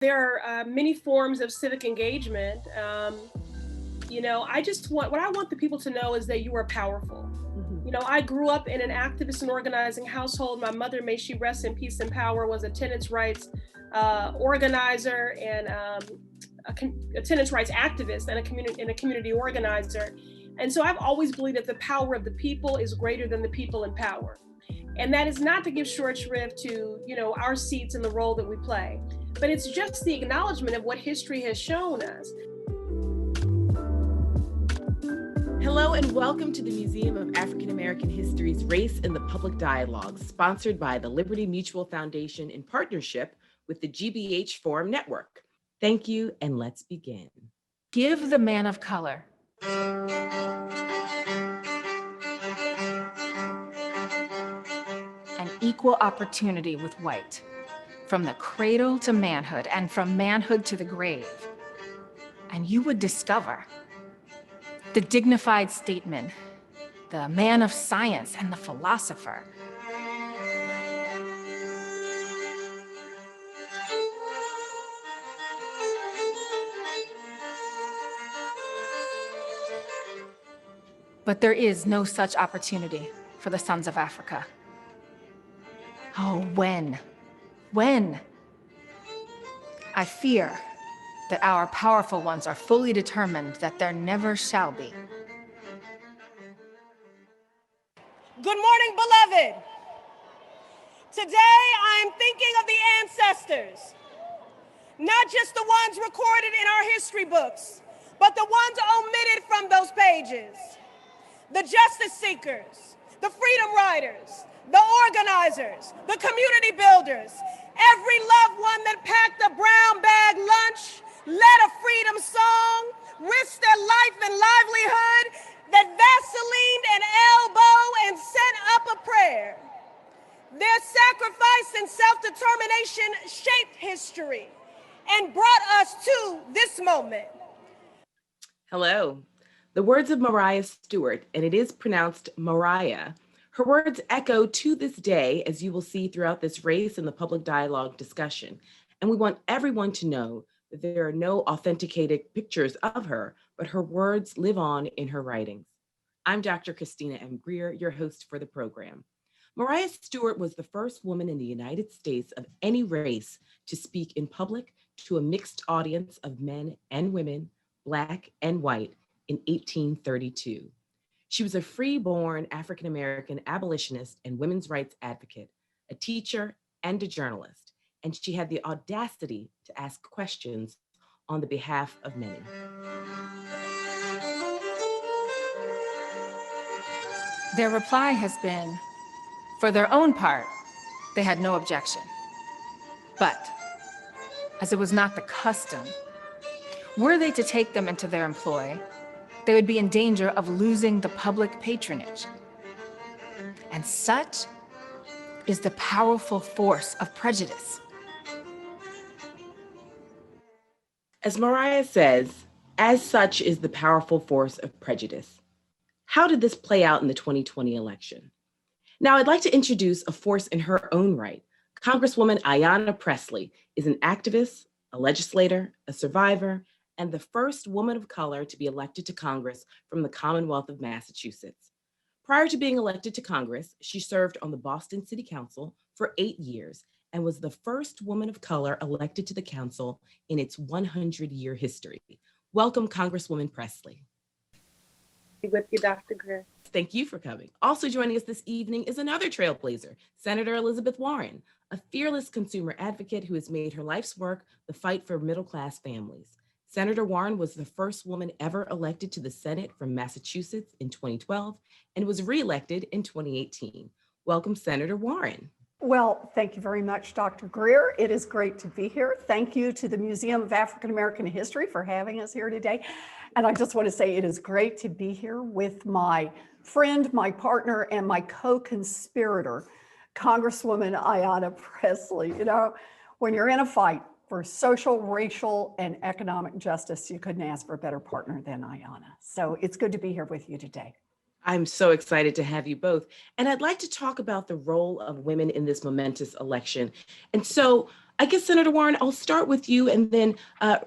There are many forms of civic engagement. What I want the people to know is that you are powerful. I grew up in an activist and organizing household. My mother, may she rest in peace and power, was a tenants' rights organizer and a tenants' rights activist and a community organizer. And so I've always believed that the power of the people is greater than the people in power. And that is not to give short shrift to, our seats and the role that we play, but it's just the acknowledgement of what history has shown us. Hello and welcome to the Museum of African American History's Race in the Public Dialogue, sponsored by the Liberty Mutual Foundation in partnership with the GBH Forum Network. Thank you, and let's begin. Give the man of color an equal opportunity with white, from the cradle to manhood and from manhood to the grave. And you would discover the dignified statesman, the man of science, and the philosopher. But there is no such opportunity for the sons of Africa. Oh, when? I fear that our powerful ones are fully determined that there never shall be. Good morning, beloved. Today, I am thinking of the ancestors, not just the ones recorded in our history books, but the ones omitted from those pages. The justice seekers, the freedom riders, the organizers, the community builders, every loved one that packed a brown bag lunch, led a freedom song, risked their life and livelihood, that Vaseline an elbow and sent up a prayer. Their sacrifice and self-determination shaped history and brought us to this moment. Hello. The words of Mariah Stewart, and it is pronounced Mariah. Her words echo to this day, as you will see throughout this race and the public dialogue discussion. And we want everyone to know that there are no authenticated pictures of her, but her words live on in her writings. I'm Dr. Christina M. Greer, your host for the program. Mariah Stewart was the first woman in the United States of any race to speak in public to a mixed audience of men and women, Black and white, in 1832. She was a free-born African-American abolitionist and women's rights advocate, a teacher and a journalist, and she had the audacity to ask questions on the behalf of many. Their reply has been, for their own part, they had no objection. But, as it was not the custom, were they to take them into their employ, they would be in danger of losing the public patronage. And such is the powerful force of prejudice. As Mariah says, as such is the powerful force of prejudice. How did this play out in the 2020 election? Now, I'd like to introduce a force in her own right. Congresswoman Ayanna Pressley is an activist, a legislator, a survivor, and the first woman of color to be elected to Congress from the Commonwealth of Massachusetts. Prior to being elected to Congress, she served on the Boston City Council for 8 years and was the first woman of color elected to the council in its 100-year history. Welcome, Congresswoman Pressley. With you, Dr. Greer. Thank you for coming. Also joining us this evening is another trailblazer, Senator Elizabeth Warren, a fearless consumer advocate who has made her life's work the fight for middle-class families. Senator Warren was the first woman ever elected to the Senate from Massachusetts in 2012 and was reelected in 2018. Welcome, Senator Warren. Well, thank you very much, Dr. Greer. It is great to be here. Thank you to the Museum of African American History for having us here today. And I just want to say it is great to be here with my friend, my partner, and my co-conspirator, Congresswoman Ayanna Pressley. When you're in a fight for social, racial, and economic justice, you couldn't ask for a better partner than Ayanna. So it's good to be here with you today. I'm so excited to have you both. And I'd like to talk about the role of women in this momentous election. And so I guess, Senator Warren, I'll start with you, and then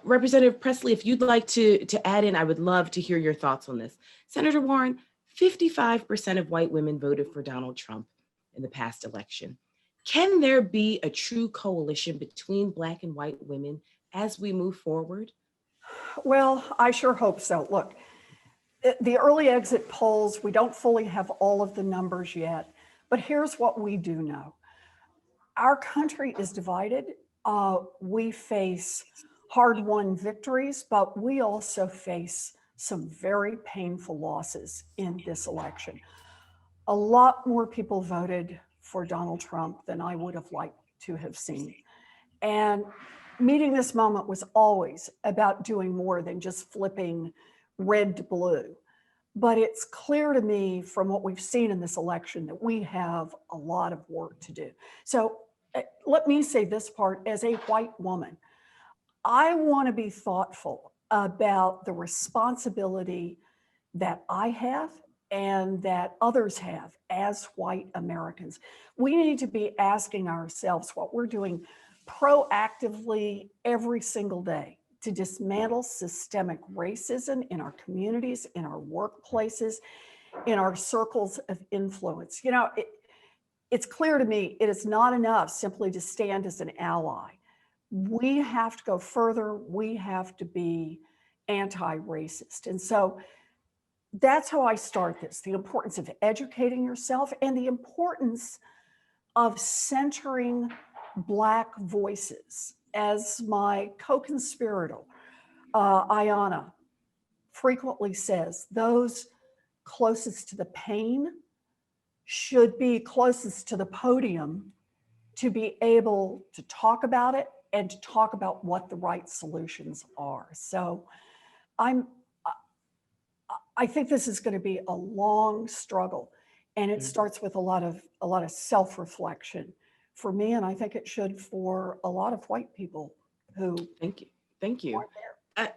Representative Pressley, if you'd like to add in, I would love to hear your thoughts on this. Senator Warren, 55% of white women voted for Donald Trump in the past election. Can there be a true coalition between Black and white women as we move forward? Well, I sure hope so. Look, the early exit polls, we don't fully have all of the numbers yet, but here's what we do know. Our country is divided. We face hard-won victories, but we also face some very painful losses in this election. A lot more people voted for Donald Trump than I would have liked to have seen. And meeting this moment was always about doing more than just flipping red to blue. But it's clear to me from what we've seen in this election that we have a lot of work to do. So let me say this part as a white woman. I want to be thoughtful about the responsibility that I have and that others have as white Americans. We need to be asking ourselves what we're doing proactively every single day to dismantle systemic racism in our communities, in our workplaces, in our circles of influence. You know, it's clear to me it is not enough simply to stand as an ally. We have to go further. We have to be anti-racist. And so that's how I start this, the importance of educating yourself and the importance of centering Black voices. As my co-conspirator, Ayanna, frequently says, those closest to the pain should be closest to the podium to be able to talk about it and to talk about what the right solutions are. So I think this is going to be a long struggle, and it starts with a lot of self-reflection for me, and I think it should for a lot of white people who. Thank you.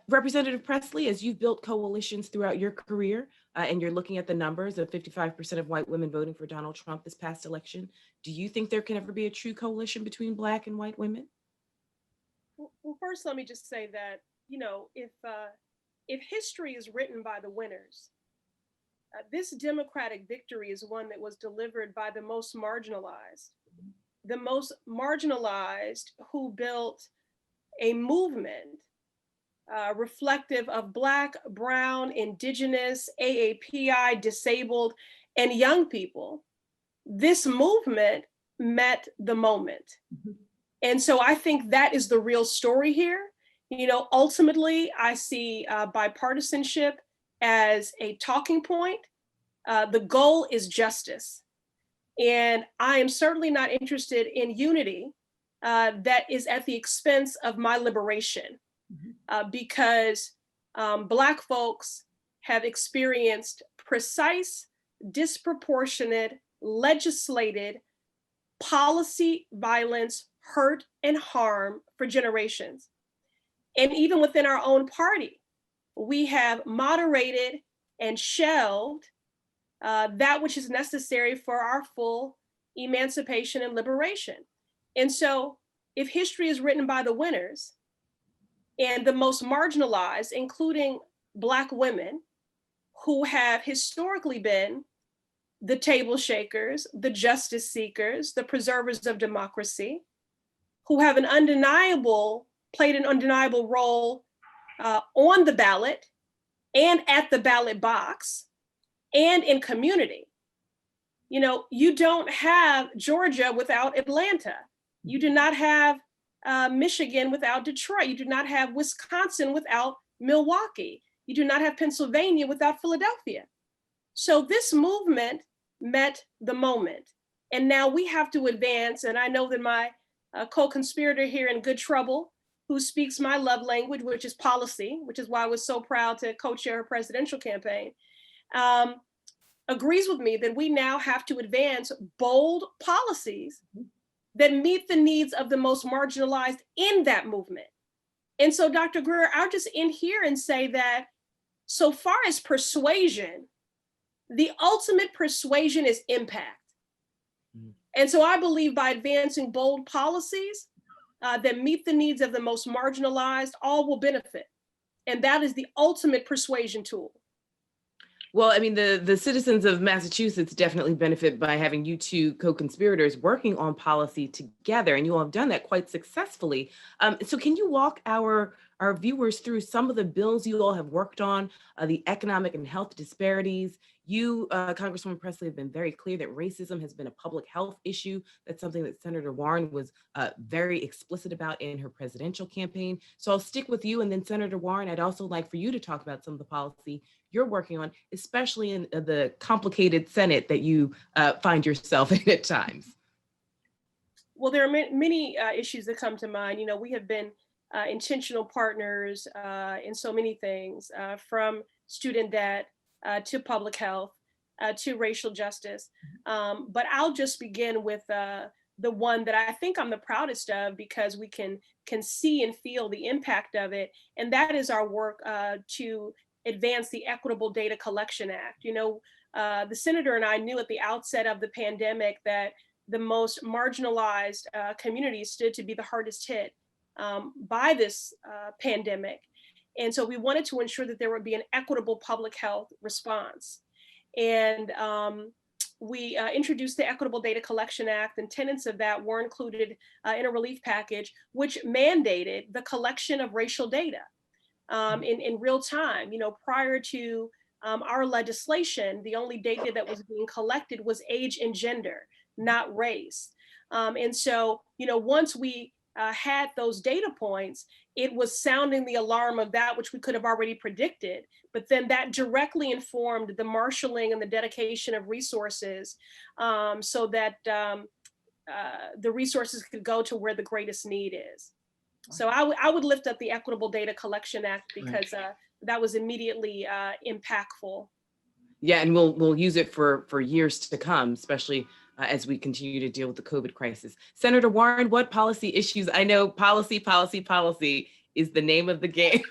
Representative Pressley, as you've built coalitions throughout your career, and you're looking at the numbers of 55% of white women voting for Donald Trump this past election, do you think there can ever be a true coalition between Black and white women? Well, first, let me just say that, you know, if history is written by the winners, this Democratic victory is one that was delivered by the most marginalized who built a movement reflective of Black, Brown, Indigenous, AAPI, disabled, and young people. This movement met the moment. Mm-hmm. And so I think that is the real story here. You know, ultimately, I see bipartisanship as a talking point. The goal is justice. And I am certainly not interested in unity that is at the expense of my liberation, because Black folks have experienced precise, disproportionate, legislated policy violence, hurt, and harm for generations. And even within our own party, we have moderated and shelved that which is necessary for our full emancipation and liberation. And so if history is written by the winners and the most marginalized, including Black women, who have historically been the table shakers, the justice seekers, the preservers of democracy, who have played an undeniable role on the ballot and at the ballot box and in community. You know, you don't have Georgia without Atlanta. You do not have Michigan without Detroit. You do not have Wisconsin without Milwaukee. You do not have Pennsylvania without Philadelphia. So this movement met the moment. And now we have to advance. And I know that my co-conspirator here in good trouble, who speaks my love language, which is policy, which is why I was so proud to co-chair her presidential campaign, agrees with me that we now have to advance bold policies that meet the needs of the most marginalized in that movement. And so, Dr. Greer, I'll just end here and say that so far as persuasion, the ultimate persuasion is impact. And so I believe by advancing bold policies, that meet the needs of the most marginalized, all will benefit. And that is the ultimate persuasion tool. Well, I mean, the citizens of Massachusetts definitely benefit by having you two co-conspirators working on policy together, and you all have done that quite successfully. So can you walk our viewers through some of the bills you all have worked on, the economic and health disparities? You, Congresswoman Pressley, have been very clear that racism has been a public health issue. That's something that Senator Warren was very explicit about in her presidential campaign. So I'll stick with you, and then Senator Warren, I'd also like for you to talk about some of the policy you're working on, especially in the complicated Senate that you find yourself in at times. Well, there are many issues that come to mind. You know, we have been intentional partners in so many things, from student debt to public health to racial justice. But I'll just begin with the one that I think I'm the proudest of, because we can see and feel the impact of it. And that is our work to advance the Equitable Data Collection Act. You know, the senator and I knew at the outset of the pandemic that the most marginalized communities stood to be the hardest hit by this pandemic. And so we wanted to ensure that there would be an equitable public health response. And we introduced the Equitable Data Collection Act, and tenets of that were included in a relief package, which mandated the collection of racial data in real time. You know, prior to our legislation, the only data that was being collected was age and gender, not race. And so, you know, once we had those data points, it was sounding the alarm of that which we could have already predicted. But then that directly informed the marshaling and the dedication of resources so that the resources could go to where the greatest need is. So I would lift up the Equitable Data Collection Act, because that was immediately impactful. Yeah, and we'll use it for years to come, especially as we continue to deal with the COVID crisis. Senator Warren, what policy issues? I know policy is the name of the game.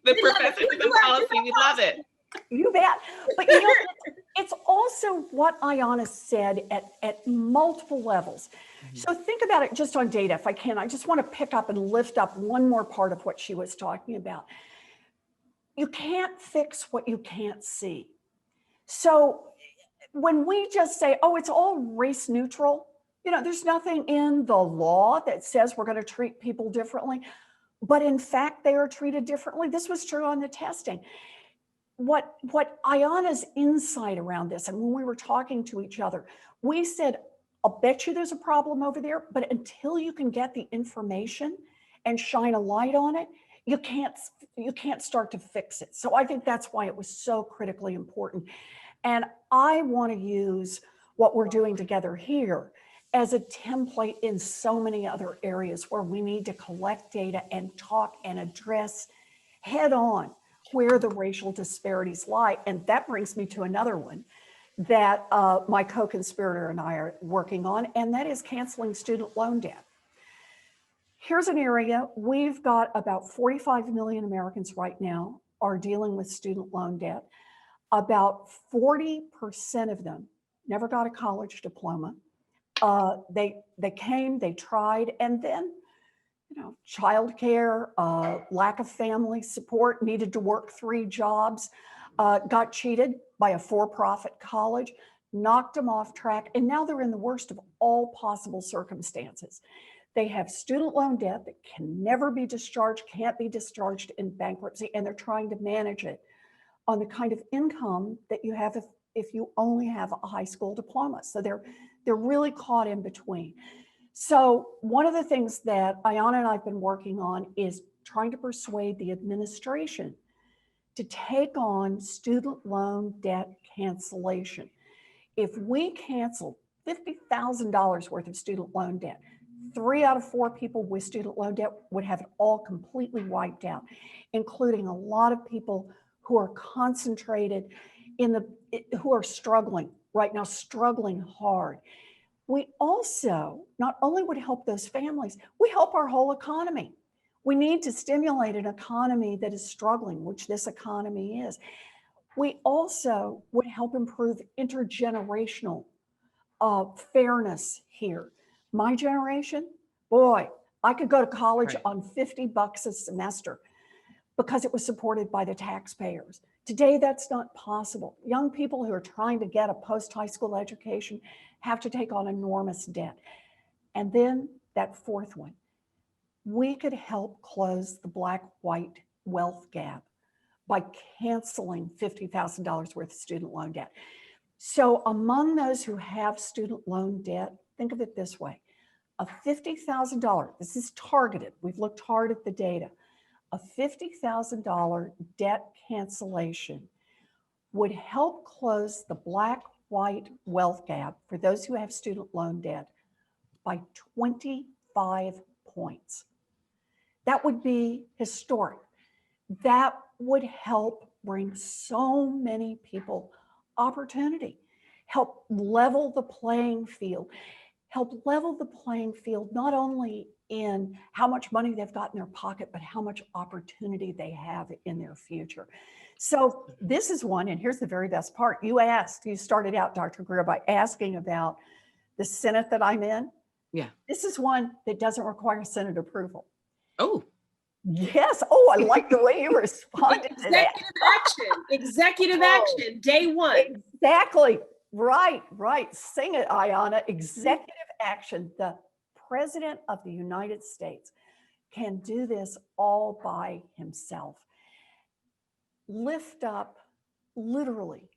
The professors in policy, we love it. You bet. But you know, it's also what Ayanna said at multiple levels. So think about it just on data, if I can. I just want to pick up and lift up one more part of what she was talking about. You can't fix what you can't see. So when we just say, oh, it's all race neutral, you know, there's nothing in the law that says we're going to treat people differently, but in fact, they are treated differently. This was true on the testing. What Ayanna's insight around this, and when we were talking to each other, we said, I'll bet you there's a problem over there, but until you can get the information and shine a light on it, you can't start to fix it. So I think that's why it was so critically important. And I want to use what we're doing together here as a template in so many other areas where we need to collect data and talk and address head on where the racial disparities lie. And that brings me to another one that my co-conspirator and I are working on, and that is canceling student loan debt. Here's an area, we've got about 45 million Americans right now are dealing with student loan debt. About 40% of them never got a college diploma. They came, they tried, and then, you know, childcare, lack of family support, needed to work 3 jobs, got cheated by a for-profit college, knocked them off track, and now they're in the worst of all possible circumstances. They have student loan debt that can never be discharged, can't be discharged in bankruptcy, and they're trying to manage it on the kind of income that you have if you only have a high school diploma. So they're really caught in between. So one of the things that Ayanna and I have been working on is trying to persuade the administration to take on student loan debt cancellation. If we cancel $50,000 worth of student loan debt, 3 out of 4 people with student loan debt would have it all completely wiped out, including a lot of people who are concentrated who are struggling right now, struggling hard. We also not only would help those families, we help our whole economy. We need to stimulate an economy that is struggling, which this economy is. We also would help improve intergenerational fairness here. My generation, boy, I could go to college Right. on $50 a semester because it was supported by the taxpayers. Today, that's not possible. Young people who are trying to get a post-high school education have to take on enormous debt. And then that fourth one, we could help close the black-white wealth gap by canceling $50,000 worth of student loan debt. So among those who have student loan debt, think of it this way. A $50,000, this is targeted, we've looked hard at the data, a $50,000 debt cancellation would help close the black-white wealth gap for those who have student loan debt by 25 points. That would be historic. That would help bring so many people opportunity, help level the playing field, not only in how much money they've got in their pocket, but how much opportunity they have in their future. So this is one, and here's the very best part. You started out, Dr. Greer, by asking about the Senate that I'm in. Yeah. This is one that doesn't require Senate approval. Oh. Yes. Oh, I like the way you responded to that. Executive action, day one. Exactly. Right. Sing it, Ayanna. Executive action. The President of the United States can do this all by himself. Lift up literally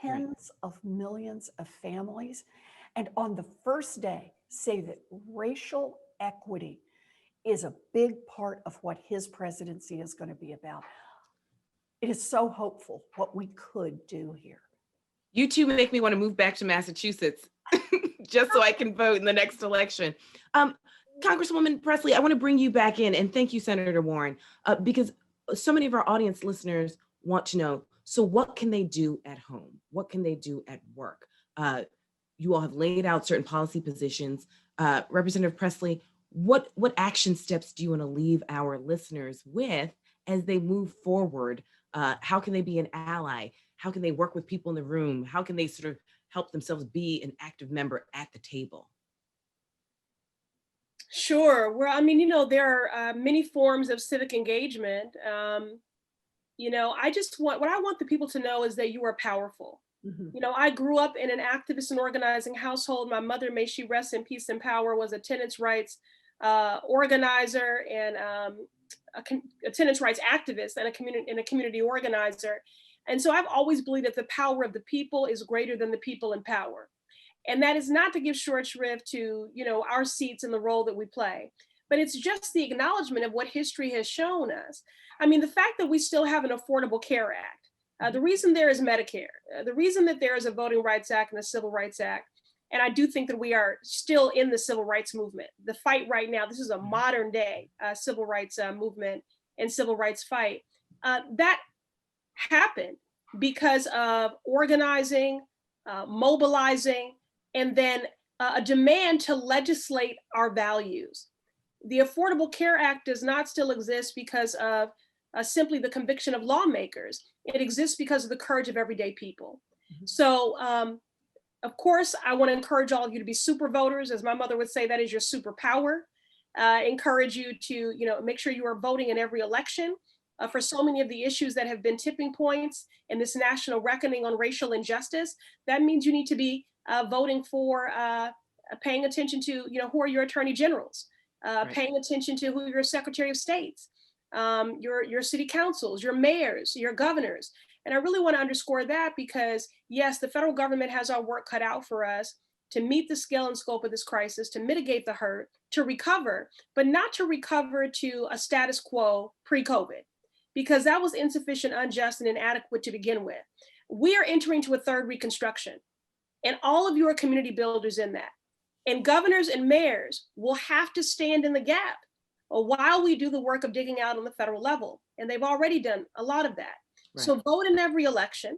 tens of millions of families. And on the first day, say that racial equity is a big part of what his presidency is going to be about. It is so hopeful what we could do here. You two make me want to move back to Massachusetts just so I can vote in the next election. Congresswoman Pressley, I want to bring you back in, and thank you, Senator Warren, because so many of our audience listeners want to know, so what can they do at home? What can they do at work? You all have laid out certain policy positions. Representative Pressley, what action steps do you want to leave our listeners with as they move forward? How can they be an ally? How can they work with people in the room? How can they sort of help themselves be an active member at the table? Sure. Well, there are many forms of civic engagement. I want the people to know is that you are powerful. Mm-hmm. I grew up in an activist and organizing household. My mother, may she rest in peace and power, was a tenants' rights organizer and a tenants' rights activist and a community organizer. And so I've always believed that the power of the people is greater than the people in power. And that is not to give short shrift to, our seats and the role that we play, but it's just the acknowledgement of what history has shown us. The fact that we still have an Affordable Care Act, the reason there is Medicare, the reason that there is a Voting Rights Act and a Civil Rights Act, and I do think that we are still in the civil rights movement. The fight right now, this is a modern day civil rights movement and civil rights fight. That happened because of organizing, mobilizing, and then a demand to legislate our values. The Affordable Care Act does not still exist because of simply the conviction of lawmakers. It exists because of the courage of everyday people. Mm-hmm. So, of course, I want to encourage all of you to be super voters. As my mother would say, that is your superpower. Encourage you to, make sure you are voting in every election for so many of the issues that have been tipping points in this national reckoning on racial injustice. That means you need to be voting for paying attention to, who are your attorney generals, right. Paying attention to who your secretary of states, your city councils, your mayors, your governors. And I really want to underscore that because, yes, the federal government has our work cut out for us to meet the scale and scope of this crisis, to mitigate the hurt, to recover, but not to recover to a status quo pre-COVID, because that was insufficient, unjust, and inadequate to begin with. We are entering to a third reconstruction, and all of you are community builders in that. And governors and mayors will have to stand in the gap while we do the work of digging out on the federal level. And they've already done a lot of that. Right. So vote in every election,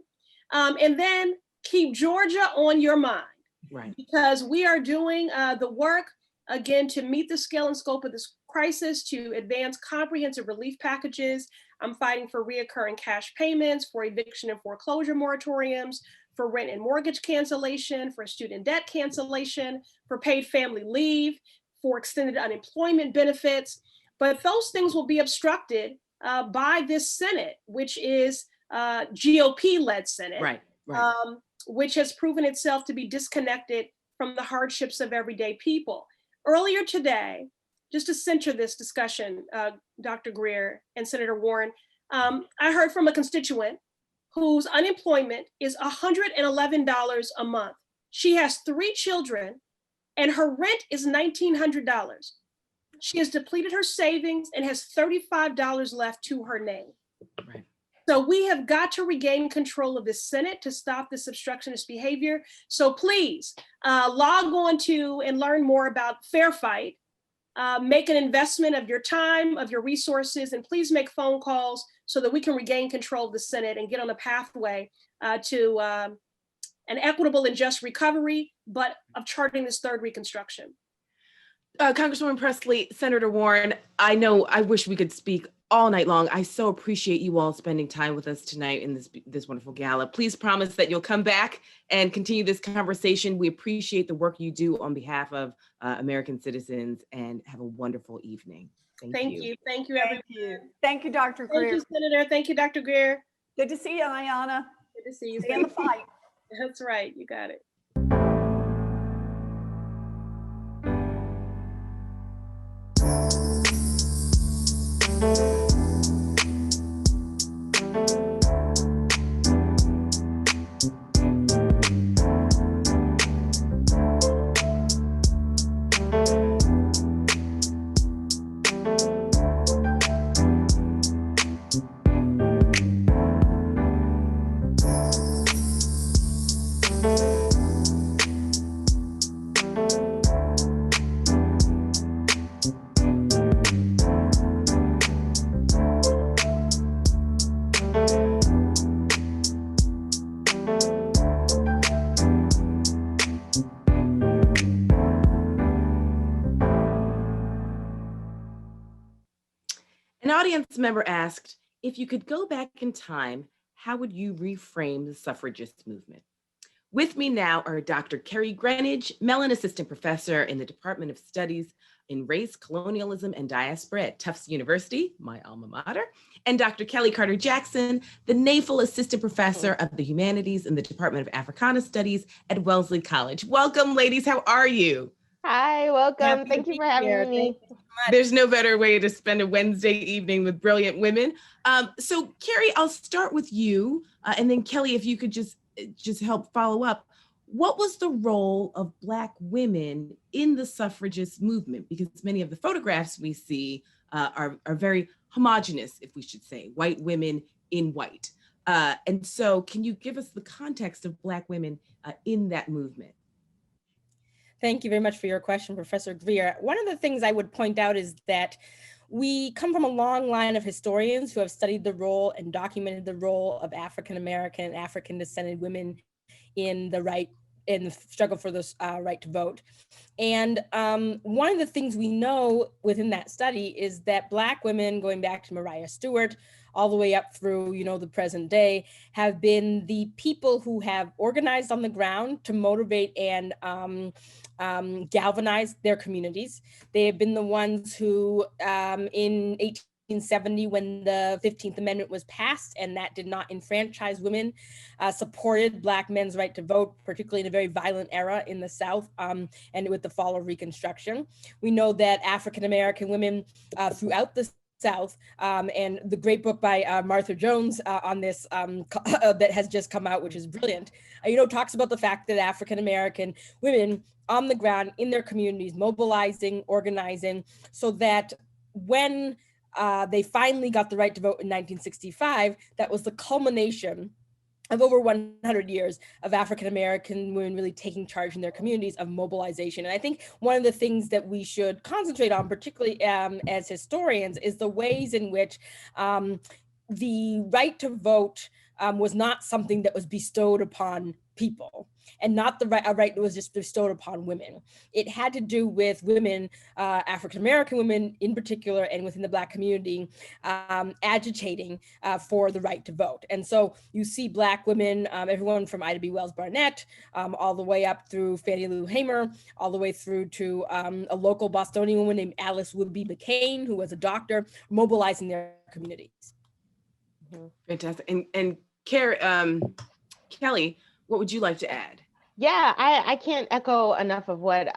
and then keep Georgia on your mind, right? Because we are doing the work, again, to meet the scale and scope of this crisis, to advance comprehensive relief packages. I'm fighting for reoccurring cash payments, for eviction and foreclosure moratoriums, for rent and mortgage cancellation, for student debt cancellation, for paid family leave, for extended unemployment benefits. But those things will be obstructed by this Senate, which is GOP-led Senate, Right. which has proven itself to be disconnected from the hardships of everyday people. Earlier today, just to center this discussion, Dr. Greer and Senator Warren, I heard from a constituent whose unemployment is $111 a month. She has 3 children and her rent is $1,900. She has depleted her savings and has $35 left to her name. Right. So we have got to regain control of the Senate to stop this obstructionist behavior. So please log on to and learn more about Fair Fight. Make an investment of your time, of your resources, and please make phone calls so that we can regain control of the Senate and get on a pathway to an equitable and just recovery, but of charting this third Reconstruction. Congresswoman Pressley, Senator Warren, I wish we could speak all night long. I so appreciate you all spending time with us tonight in this wonderful gala. Please promise that you'll come back and continue this conversation. We appreciate the work you do on behalf of American citizens, and have a wonderful evening. Thank you. Thank you, everyone. Thank you, Dr. Greer. Thank you, Senator. Thank you, Dr. Greer. Good to see you, Ayanna. Good to see you. Stay in the fight. That's right. You got it. An audience member asked, if you could go back in time, how would you reframe the suffragist movement? With me now are Dr. Kerri Greenidge, Mellon Assistant Professor in the Department of Studies in Race, Colonialism, and Diaspora at Tufts University, my alma mater, and Dr. Kellie Carter Jackson, the NAFL Assistant Professor of the Humanities in the Department of Africana Studies at Wellesley College. Welcome, ladies. How are you? Hi, welcome. Thank you for having me. There's no better way to spend a Wednesday evening with brilliant women. So Kerri, I'll start with you, and then Kellie, if you could just help follow up. What was the role of Black women in the suffragist movement? Because many of the photographs we see are very homogenous, if we should say, white women in white. And so can you give us the context of Black women in that movement? Thank you very much for your question, Professor Greer. One of the things I would point out is that we come from a long line of historians who have studied the role and documented the role of African-American and African-descended women in the struggle for the right to vote. And one of the things we know within that study is that Black women, going back to Maria Stewart, all the way up through, the present day, have been the people who have organized on the ground to motivate and galvanize their communities. They have been the ones who, in 1870, when the 15th Amendment was passed and that did not enfranchise women, supported Black men's right to vote, particularly in a very violent era in the South and with the fall of Reconstruction. We know that African-American women throughout the South, and the great book by Martha Jones on this that has just come out, which is brilliant, talks about the fact that African-American women on the ground in their communities, mobilizing, organizing, so that when they finally got the right to vote in 1965, that was the culmination of over 100 years of African-American women really taking charge in their communities of mobilization. And I think one of the things that we should concentrate on, particularly as historians, is the ways in which the right to vote was not something that was bestowed upon people, and not a right that was just bestowed upon women. It had to do with women, African-American women in particular, and within the Black community, agitating for the right to vote. And so you see Black women, everyone from Ida B. Wells Barnett, all the way up through Fannie Lou Hamer, all the way through to a local Bostonian woman named Alice Woodby McCain, who was a doctor, mobilizing their communities. Fantastic. And Kelly, what would you like to add? Yeah, I can't echo enough of what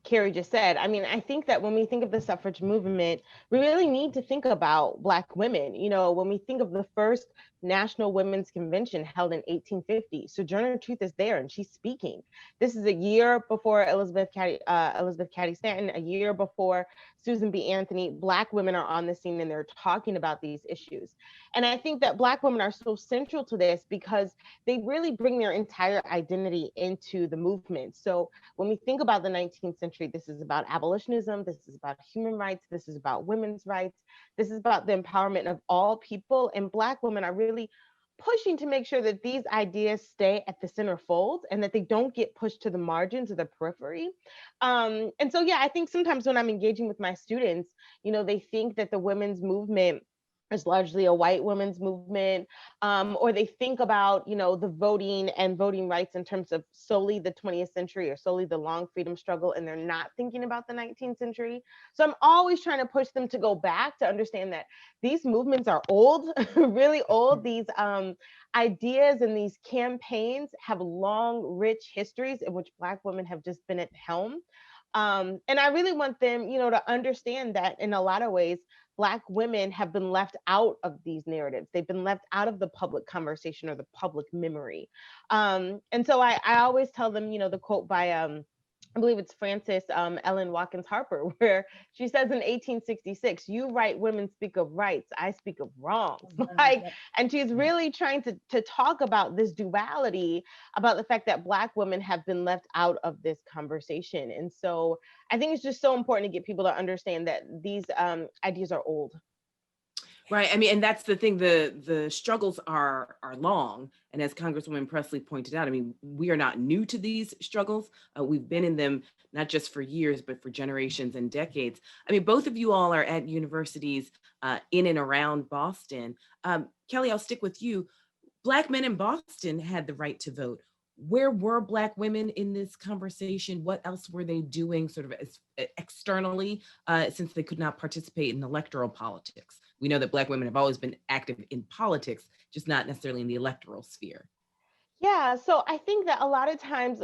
Kerri just said. I mean, I think that when we think of the suffrage movement, we really need to think about Black women. You know, when we think of the first National Women's Convention held in 1850, Sojourner Truth is there and she's speaking. This is a year before Elizabeth Cady Stanton, a year before Susan B. Anthony. Black women are on the scene and they're talking about these issues. And I think that Black women are so central to this because they really bring their entire identity into the movement. So when we think about the 19th century, this is about abolitionism, this is about human rights, this is about women's rights, this is about the empowerment of all people, and Black women are really pushing to make sure that these ideas stay at the center fold and that they don't get pushed to the margins or the periphery. And so, yeah, I think sometimes when I'm engaging with my students, you know, they think that the women's movement is largely a white women's movement, or they think about, you know, the voting and voting rights in terms of solely the 20th century or solely the long freedom struggle, and they're not thinking about the 19th century. So I'm always trying to push them to go back to understand that these movements are old, really old. These ideas and these campaigns have long, rich histories in which Black women have just been at the helm. And I really want them, you know, to understand that in a lot of ways, Black women have been left out of these narratives. They've been left out of the public conversation or the public memory. And so I always tell them, you know, the quote by, I believe it's Frances Ellen Watkins Harper, where she says in 1866, "You white women speak of rights, I speak of wrongs." And she's really trying to talk about this duality, about the fact that Black women have been left out of this conversation. And so I think it's just so important to get people to understand that these ideas are old. Right. I mean, and that's the thing, the struggles are long. And as Congresswoman Pressley pointed out, I mean, we are not new to these struggles. We've been in them not just for years, but for generations and decades. I mean, both of you all are at universities in and around Boston. Kelly, I'll stick with you. Black men in Boston had the right to vote. Where were Black women in this conversation? What else were they doing sort of externally since they could not participate in electoral politics? We know that Black women have always been active in politics, just not necessarily in the electoral sphere. Yeah, so I think that a lot of times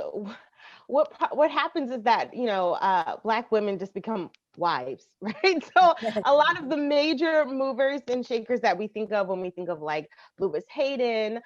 what happens is that, you know, Black women just become wives, right? So a lot of the major movers and shakers that we think of when we think of like Lewis Hayden,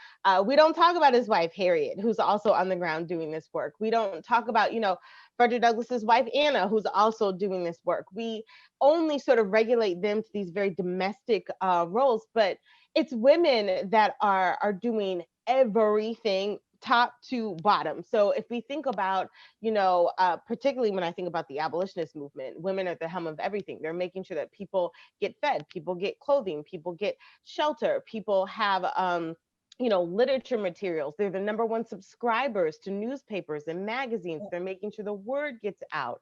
we don't talk about his wife, Harriet, who's also on the ground doing this work. We don't talk about, you know, Frederick Douglass's wife, Anna, who's also doing this work. We only sort of regulate them to these very domestic roles, but it's women that are doing everything top to bottom. So if we think about, you know, particularly when I think about the abolitionist movement, women are at the helm of everything. They're making sure that people get fed, people get clothing, people get shelter, people have, you know, literature materials. They're the #1 subscribers to newspapers and magazines. They're making sure the word gets out.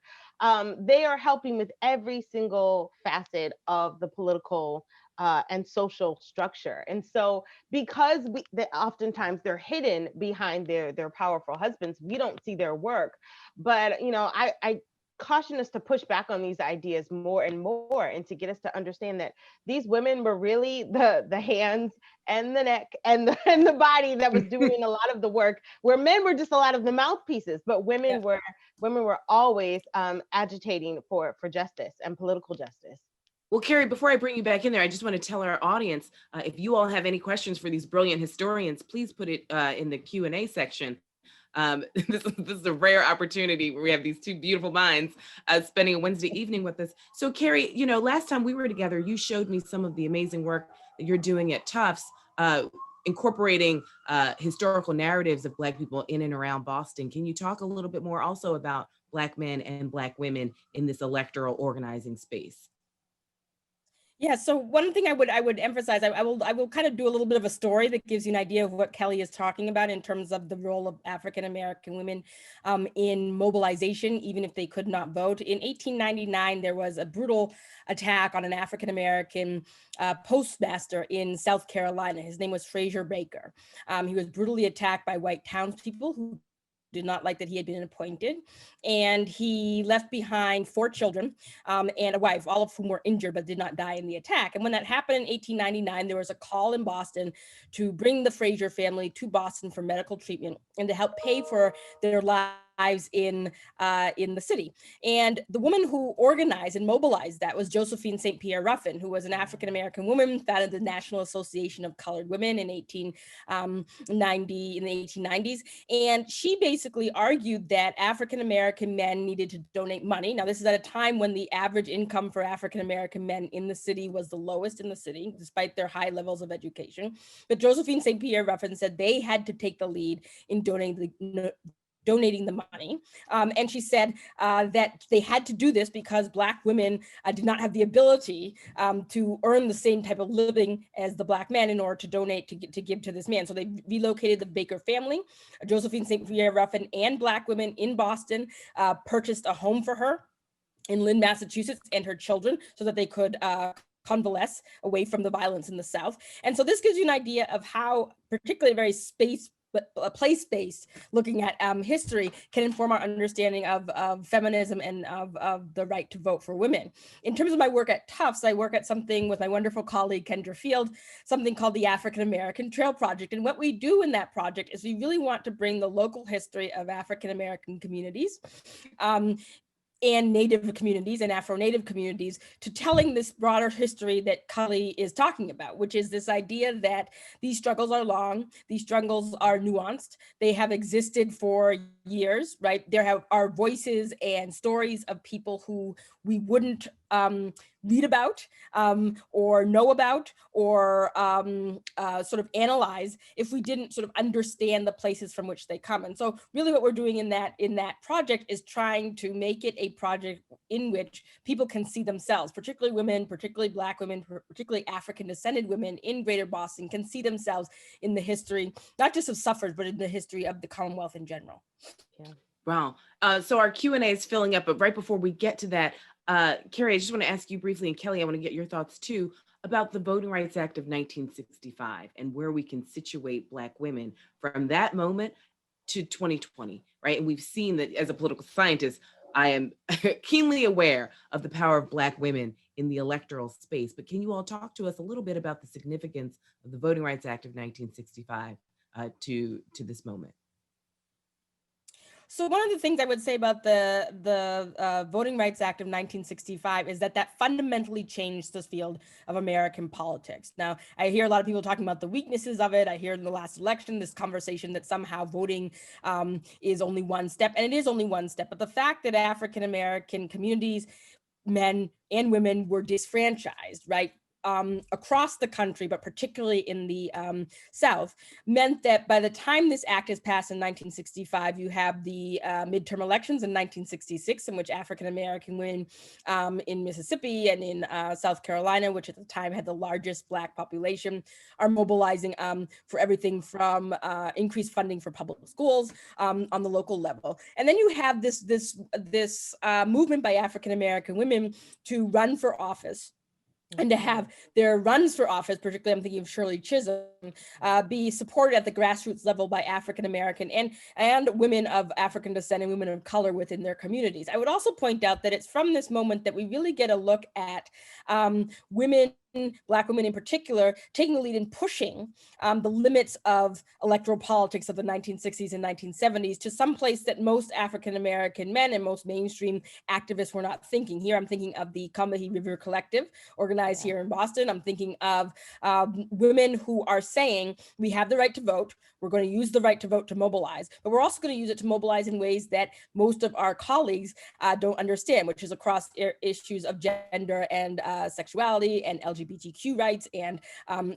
They are helping with every single facet of the political and social structure. And so because oftentimes they're hidden behind their powerful husbands, we don't see their work. But, you know, I caution us to push back on these ideas more and more, and to get us to understand that these women were really the hands and the neck and the body that was doing a lot of the work, where men were just a lot of the mouthpieces, but women were always agitating for justice and political justice. Well, Kerri, before I bring you back in there, I just want to tell our audience, if you all have any questions for these brilliant historians, please put it in the Q&A section. This is a rare opportunity where we have these two beautiful minds spending a Wednesday evening with us. So Kerri, you know, last time we were together, you showed me some of the amazing work that you're doing at Tufts, incorporating historical narratives of Black people in and around Boston. Can you talk a little bit more also about Black men and Black women in this electoral organizing space? Yeah, so one thing I would emphasize, I will kind of do a little bit of a story that gives you an idea of what Kelly is talking about in terms of the role of African American women in mobilization, even if they could not vote. In 1899, there was a brutal attack on an African American postmaster in South Carolina. His name was Fraser Baker. He was brutally attacked by white townspeople who did not like that he had been appointed. And he left behind 4 children and a wife, all of whom were injured but did not die in the attack. And when that happened in 1899, there was a call in Boston to bring the Fraser family to Boston for medical treatment and to help pay for their lives in the city. And the woman who organized and mobilized that was Josephine St. Pierre Ruffin, who was an African-American woman, founded the National Association of Colored Women in 1890, in the 1890s. And she basically argued that African-American men needed to donate money. Now, this is at a time when the average income for African-American men in the city was the lowest in the city, despite their high levels of education. But Josephine St. Pierre Ruffin said they had to take the lead in donating the money. And she said that they had to do this because Black women did not have the ability to earn the same type of living as the Black men in order to donate, to give to this man. So they relocated the Baker family. Josephine St. Pierre Ruffin and Black women in Boston purchased a home for her in Lynn, Massachusetts, and her children so that they could convalesce away from the violence in the South. And so this gives you an idea of how, particularly very place-based looking at history can inform our understanding of feminism and of the right to vote for women. In terms of my work at Tufts, I work at something with my wonderful colleague, Kendra Field, something called the African American Trail Project. And what we do in that project is we really want to bring the local history of African American communities and Native communities and Afro-Native communities to telling this broader history that Kelly is talking about, which is this idea that these struggles are long, these struggles are nuanced, they have existed for years, right? There are voices and stories of people who we wouldn't read about or know about or sort of analyze if we didn't sort of understand the places from which they come. And so really what we're doing in that project is trying to make it a project in which people can see themselves, particularly women, particularly Black women, particularly African descended women in Greater Boston can see themselves in the history, not just of suffrage, but in the history of the Commonwealth in general. Yeah. Wow. So our Q&A is filling up, but right before we get to that, Kerri, I just want to ask you briefly, and Kelly, I want to get your thoughts too, about the Voting Rights Act of 1965 and where we can situate Black women from that moment to 2020, right? And we've seen that as a political scientist, I am keenly aware of the power of Black women in the electoral space, but can you all talk to us a little bit about the significance of the Voting Rights Act of 1965 to this moment? So one of the things I would say about the Voting Rights Act of 1965 is that fundamentally changed the field of American politics. Now, I hear a lot of people talking about the weaknesses of it. I hear in the last election, this conversation that somehow voting is only one step, and it is only one step. But the fact that African American communities, men and women, were disfranchised, right? Across the country, but particularly in the South, meant that by the time this act is passed in 1965, you have the midterm elections in 1966, in which African-American women in Mississippi and in South Carolina, which at the time had the largest Black population, are mobilizing for everything from increased funding for public schools on the local level. And then you have this movement by African-American women to run for office, and to have their runs for office, particularly I'm thinking of Shirley Chisholm, be supported at the grassroots level by African-American and women of African descent and women of color within their communities. I would also point out that it's from this moment that we really get a look at women, Black women in particular, taking the lead in pushing the limits of electoral politics of the 1960s and 1970s to some place that most African-American men and most mainstream activists were not thinking. Here, I'm thinking of the Combahee River Collective, organized here in Boston. I'm thinking of women who are saying, we have the right to vote. We're going to use the right to vote to mobilize, but we're also going to use it to mobilize in ways that most of our colleagues don't understand, which is across issues of gender and sexuality and LGBTQ rights and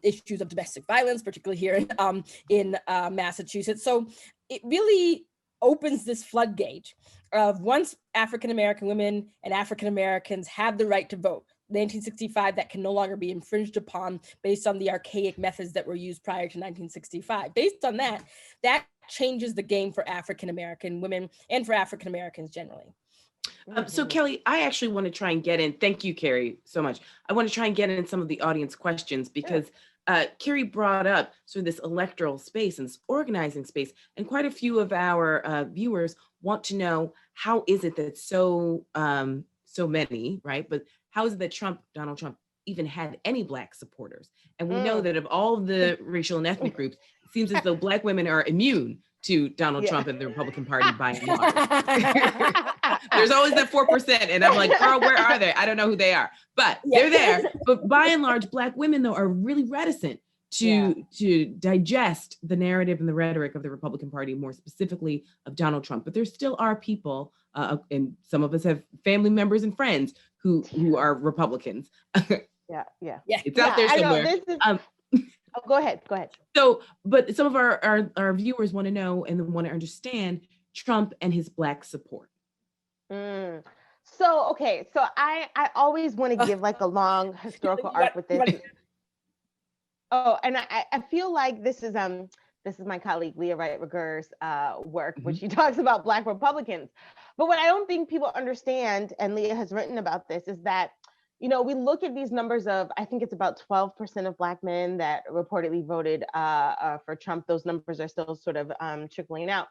issues of domestic violence, particularly here in Massachusetts. So it really opens this floodgate of once African-American women and African-Americans have the right to vote, 1965 that can no longer be infringed upon based on the archaic methods that were used prior to 1965. Based on that, that changes the game for African American women and for African Americans generally. So Kelly, I actually want to try and get in, thank you, Kerri, so much. I want to try and get in some of the audience questions because Kerri brought up sort of this electoral space and this organizing space, and quite a few of our viewers want to know, how is it that so many, right? But how is it that Donald Trump even had any Black supporters? And we know that of all the racial and ethnic groups, it seems as though Black women are immune to Donald Trump and the Republican Party by and large. There's always that 4%, and I'm like, girl, where are they? I don't know who they are, but they're there. But by and large, Black women, though, are really reticent to digest the narrative and the rhetoric of the Republican Party, more specifically of Donald Trump. But there still are people, and some of us have family members and friends who are Republicans. It's out there somewhere. Go ahead. So, but some of our viewers want to know and want to understand Trump and his Black support. So I always want to give like a long historical arc with this. And I feel like this is my colleague Leah Wright Rigueur's work, when she talks about Black Republicans. But what I don't think people understand, and Leah has written about this, is that, you know, we look at these numbers of, I think it's about 12% of Black men that reportedly voted for Trump. Those numbers are still sort of trickling out.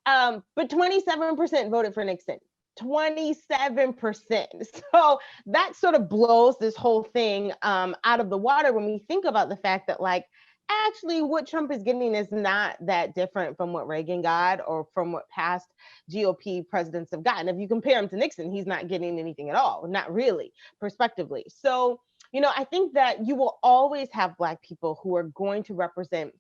But 27% voted for Nixon. 27%. So that sort of blows this whole thing out of the water when we think about the fact that, like, actually what Trump is getting is not that different from what Reagan got or from what past GOP presidents have gotten. If you compare him to Nixon, he's not getting anything at all, not really, prospectively. So, you know, I think that you will always have Black people who are going to represent,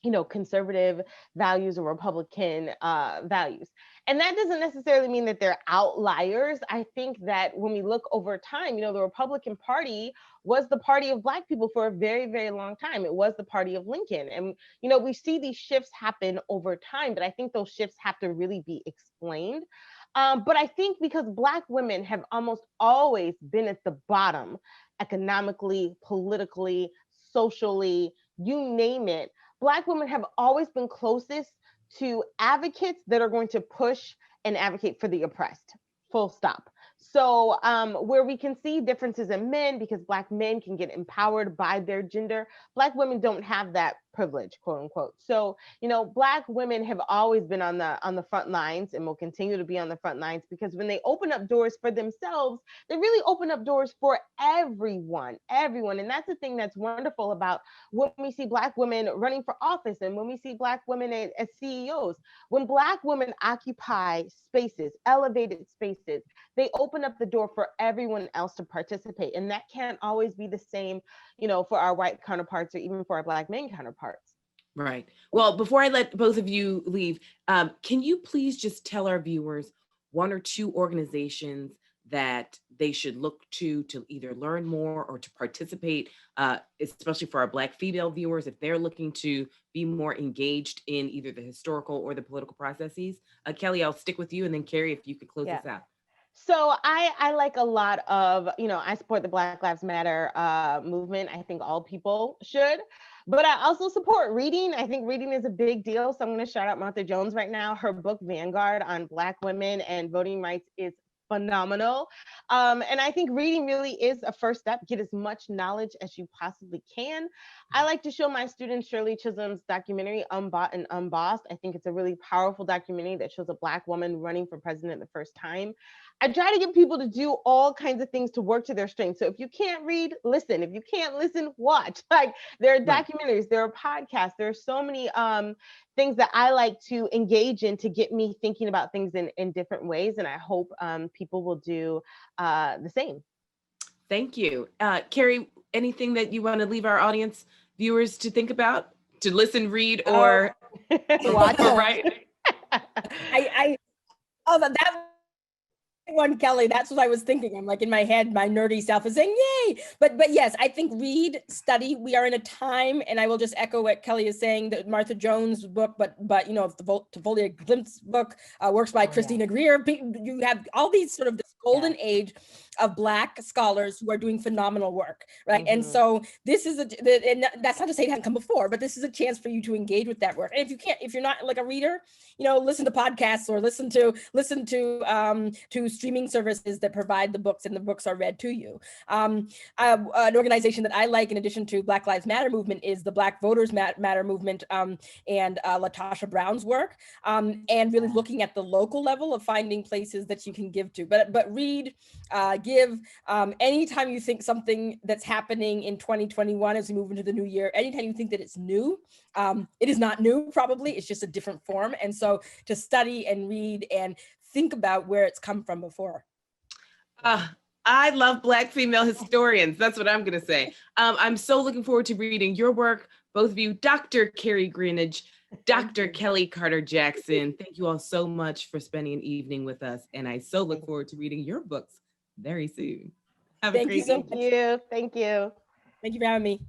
you know, conservative values or Republican values. And that doesn't necessarily mean that they're outliers. I think that when we look over time, you know, the Republican Party was the party of Black people for a very, very long time. It was the party of Lincoln. And, you know, we see these shifts happen over time, but I think those shifts have to really be explained. But I think because Black women have almost always been at the bottom, economically, politically, socially, you name it, Black women have always been closest to advocates that are going to push and advocate for the oppressed, full stop. So where we can see differences in men, because Black men can get empowered by their gender, Black women don't have that privilege, quote unquote. So, you know, Black women have always been on the front lines and will continue to be on the front lines, because when they open up doors for themselves, they really open up doors for everyone. And that's the thing that's wonderful about when we see Black women running for office and when we see Black women as CEOs. When Black women occupy spaces, elevated spaces, they open up the door for everyone else to participate. And that can't always be the same, you know, for our white counterparts or even for our Black men counterparts. Right. Well, before I let both of you leave, can you please just tell our viewers one or two organizations that they should look to either learn more or to participate, especially for our Black female viewers, if they're looking to be more engaged in either the historical or the political processes? Kelly, I'll stick with you, and then Kerri, if you could close this out. So I like a lot of, you know, I support the Black Lives Matter movement. I think all people should, but I also support reading. I think reading is a big deal. So I'm going to shout out Martha Jones right now. Her book, Vanguard, on Black women and voting rights is phenomenal. And I think reading really is a first step. Get as much knowledge as you possibly can. I like to show my students Shirley Chisholm's documentary, Unbought and Unbossed. I think it's a really powerful documentary that shows a Black woman running for president the first time. I try to get people to do all kinds of things to work to their strengths. So if you can't read, listen. If you can't listen, watch. Like, there are documentaries, there are podcasts, there are so many things that I like to engage in to get me thinking about things in different ways. And I hope people will do the same. Thank you. Kerri, anything that you want to leave our audience viewers to think about, to listen, read, or watch? Right? That one, Kelly. That's what I was thinking. I'm like in my head, my nerdy self is saying, yay. But yes, I think read, study. We are in a time, and I will just echo what Kelly is saying, that Martha Jones' book, but the Tavolia Glimpse book, works by Christina Greer. You have all these sort of this golden age of Black scholars who are doing phenomenal work, right? And so this is and that's not to say it hadn't come before, but this is a chance for you to engage with that work. And if you're not like a reader, listen to podcasts or listen to streaming services that provide the books, and the books are read to you. An organization that I like, in addition to Black Lives Matter movement, is the Black Voters Matter movement, and Latasha Brown's work, and really looking at the local level of finding places that you can give to. But read, give, anytime you think something that's happening in 2021 as we move into the new year, anytime you think that it's new, it is not new, probably, it's just a different form. And so to study and read and think about where it's come from before. I love Black female historians. That's what I'm going to say. I'm so looking forward to reading your work, both of you. Dr. Kerri Greenidge, Dr. Kellie Carter Jackson, thank you all so much for spending an evening with us. And I so look forward to reading your books very soon. Have a great evening. Thank you. Thank you. Thank you for having me.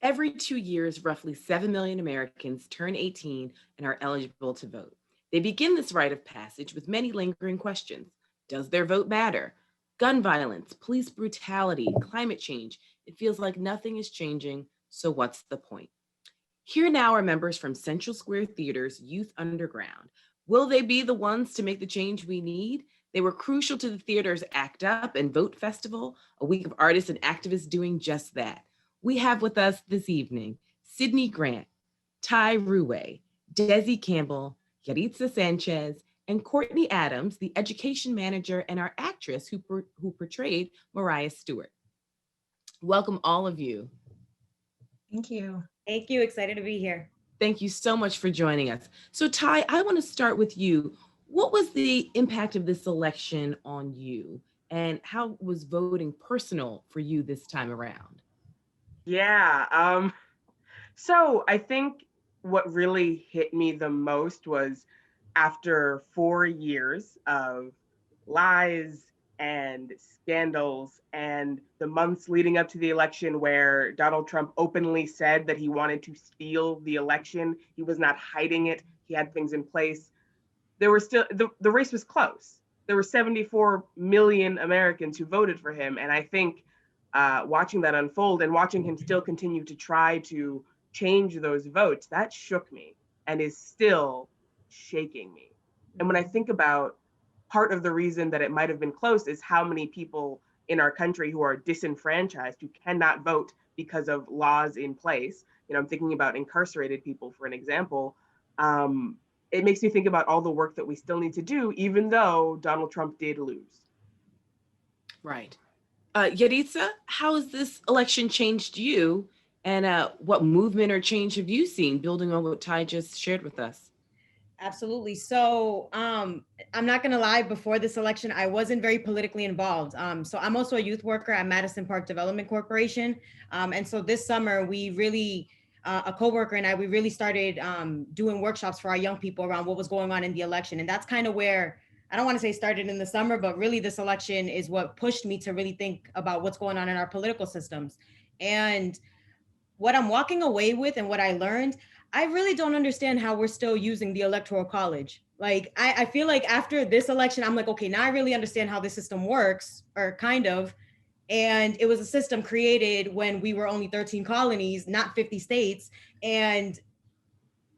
Every 2 years, roughly 7 million Americans turn 18 and are eligible to vote. They begin this rite of passage with many lingering questions. Does their vote matter? Gun violence, police brutality, climate change. It feels like nothing is changing, so what's the point? Here now are members from Central Square Theater's Youth Underground. Will they be the ones to make the change we need? They were crucial to the theater's Act Up and Vote Festival, a week of artists and activists doing just that. We have with us this evening, Sydney Grant, Ty Ruwe, Desi Campbell, Yaritza Sanchez, and Courtney Adams, the education manager and our actress who portrayed Mariah Stewart. Welcome all of you. Thank you. Thank you, excited to be here. Thank you so much for joining us. So Ty, I want to start with you. What was the impact of this election on you, and how was voting personal for you this time around? Yeah, so I think what really hit me the most was after 4 years of lies and scandals and the months leading up to the election where Donald Trump openly said that he wanted to steal the election. He was not hiding it. He had things in place. There were still, the race was close. There were 74 million Americans who voted for him. And I think watching that unfold and watching him still continue to try to change those votes, that shook me and is still shaking me. And when I think about part of the reason that it might have been close is how many people in our country who are disenfranchised, who cannot vote because of laws in place. You know, I'm thinking about incarcerated people, for an example. It makes me think about all the work that we still need to do, even though Donald Trump did lose. Right. Yaritza, how has this election changed you, and what movement or change have you seen, building on what Ty just shared with us? Absolutely. So I'm not going to lie, before this election, I wasn't very politically involved. So I'm also a youth worker at Madison Park Development Corporation. And so this summer, we really, a coworker and I, we really started doing workshops for our young people around what was going on in the election. And that's kind of where, I don't want to say started in the summer, but really this election is what pushed me to really think about what's going on in our political systems. And what I'm walking away with and what I learned, I really don't understand how we're still using the Electoral College. Like, I feel like after this election, I'm like, okay, now I really understand how the system works, or kind of. And it was a system created when we were only 13 colonies, not 50 states, and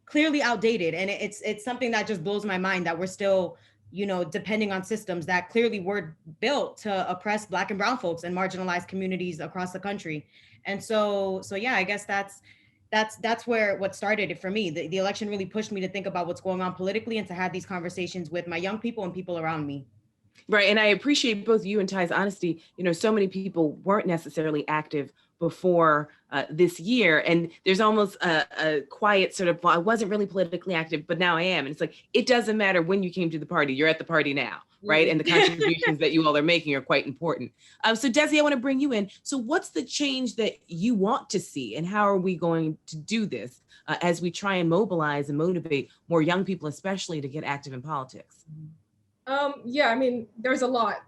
clearly outdated. And it's something that just blows my mind that we're still, depending on systems that clearly were built to oppress Black and brown folks and marginalized communities across the country. And so yeah, I guess that's where what started it for me. The election really pushed me to think about what's going on politically and to have these conversations with my young people and people around me. Right. And I appreciate both you and Ty's honesty. So many people weren't necessarily active before this year. And there's almost a quiet sort of, well, I wasn't really politically active, but now I am. And it's like, it doesn't matter when you came to the party, you're at the party now, right? And the contributions that you all are making are quite important. So Desi, I want to bring you in. So what's the change that you want to see, and how are we going to do this as we try and mobilize and motivate more young people, especially to get active in politics? Yeah, I mean, there's a lot.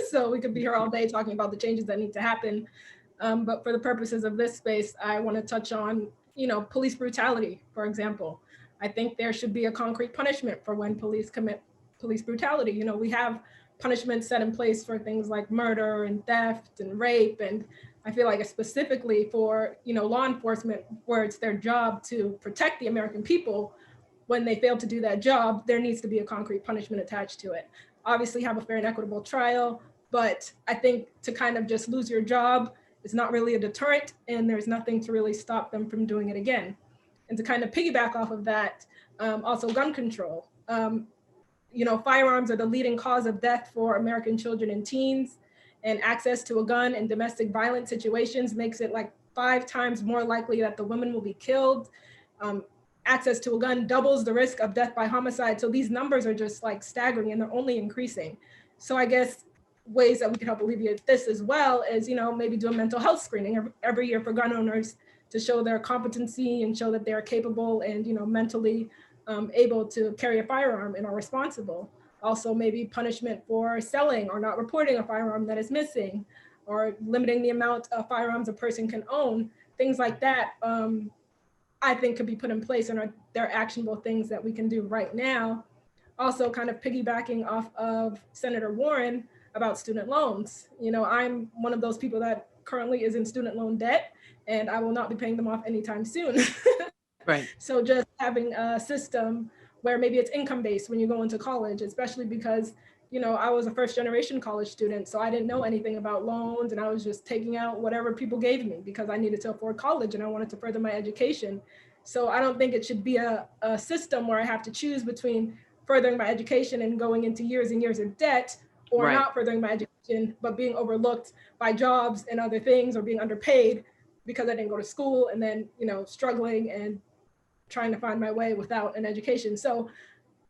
So we could be here all day talking about the changes that need to happen. But for the purposes of this space, I want to touch on, police brutality, for example. I think there should be a concrete punishment for when police commit police brutality. We have punishments set in place for things like murder and theft and rape. And I feel like specifically for, law enforcement, where it's their job to protect the American people, when they fail to do that job, there needs to be a concrete punishment attached to it. Obviously have a fair and equitable trial, but I think to kind of just lose your job is not really a deterrent, and there's nothing to really stop them from doing it again. And to kind of piggyback off of that, also gun control. Firearms are the leading cause of death for American children and teens, and access to a gun in domestic violence situations makes it like 5 times more likely that the woman will be killed. Access to a gun doubles the risk of death by homicide. So these numbers are just like staggering, and they're only increasing. So I guess ways that we can help alleviate this as well is, maybe do a mental health screening every year for gun owners to show their competency and show that they're capable and, mentally able to carry a firearm and are responsible. Also, maybe punishment for selling or not reporting a firearm that is missing, or limiting the amount of firearms a person can own. Things like that, I think, could be put in place, and they're actionable things that we can do right now. Also, kind of piggybacking off of Senator Warren about student loans. I'm one of those people that currently is in student loan debt, and I will not be paying them off anytime soon. Right. So just having a system where maybe it's income-based when you go into college, especially because, I was a first-generation college student, so I didn't know anything about loans, and I was just taking out whatever people gave me because I needed to afford college and I wanted to further my education. So I don't think it should be a system where I have to choose between furthering my education and going into years and years of debt, or Right. not furthering my education, but being overlooked by jobs and other things, or being underpaid because I didn't go to school, and then, struggling and trying to find my way without an education. So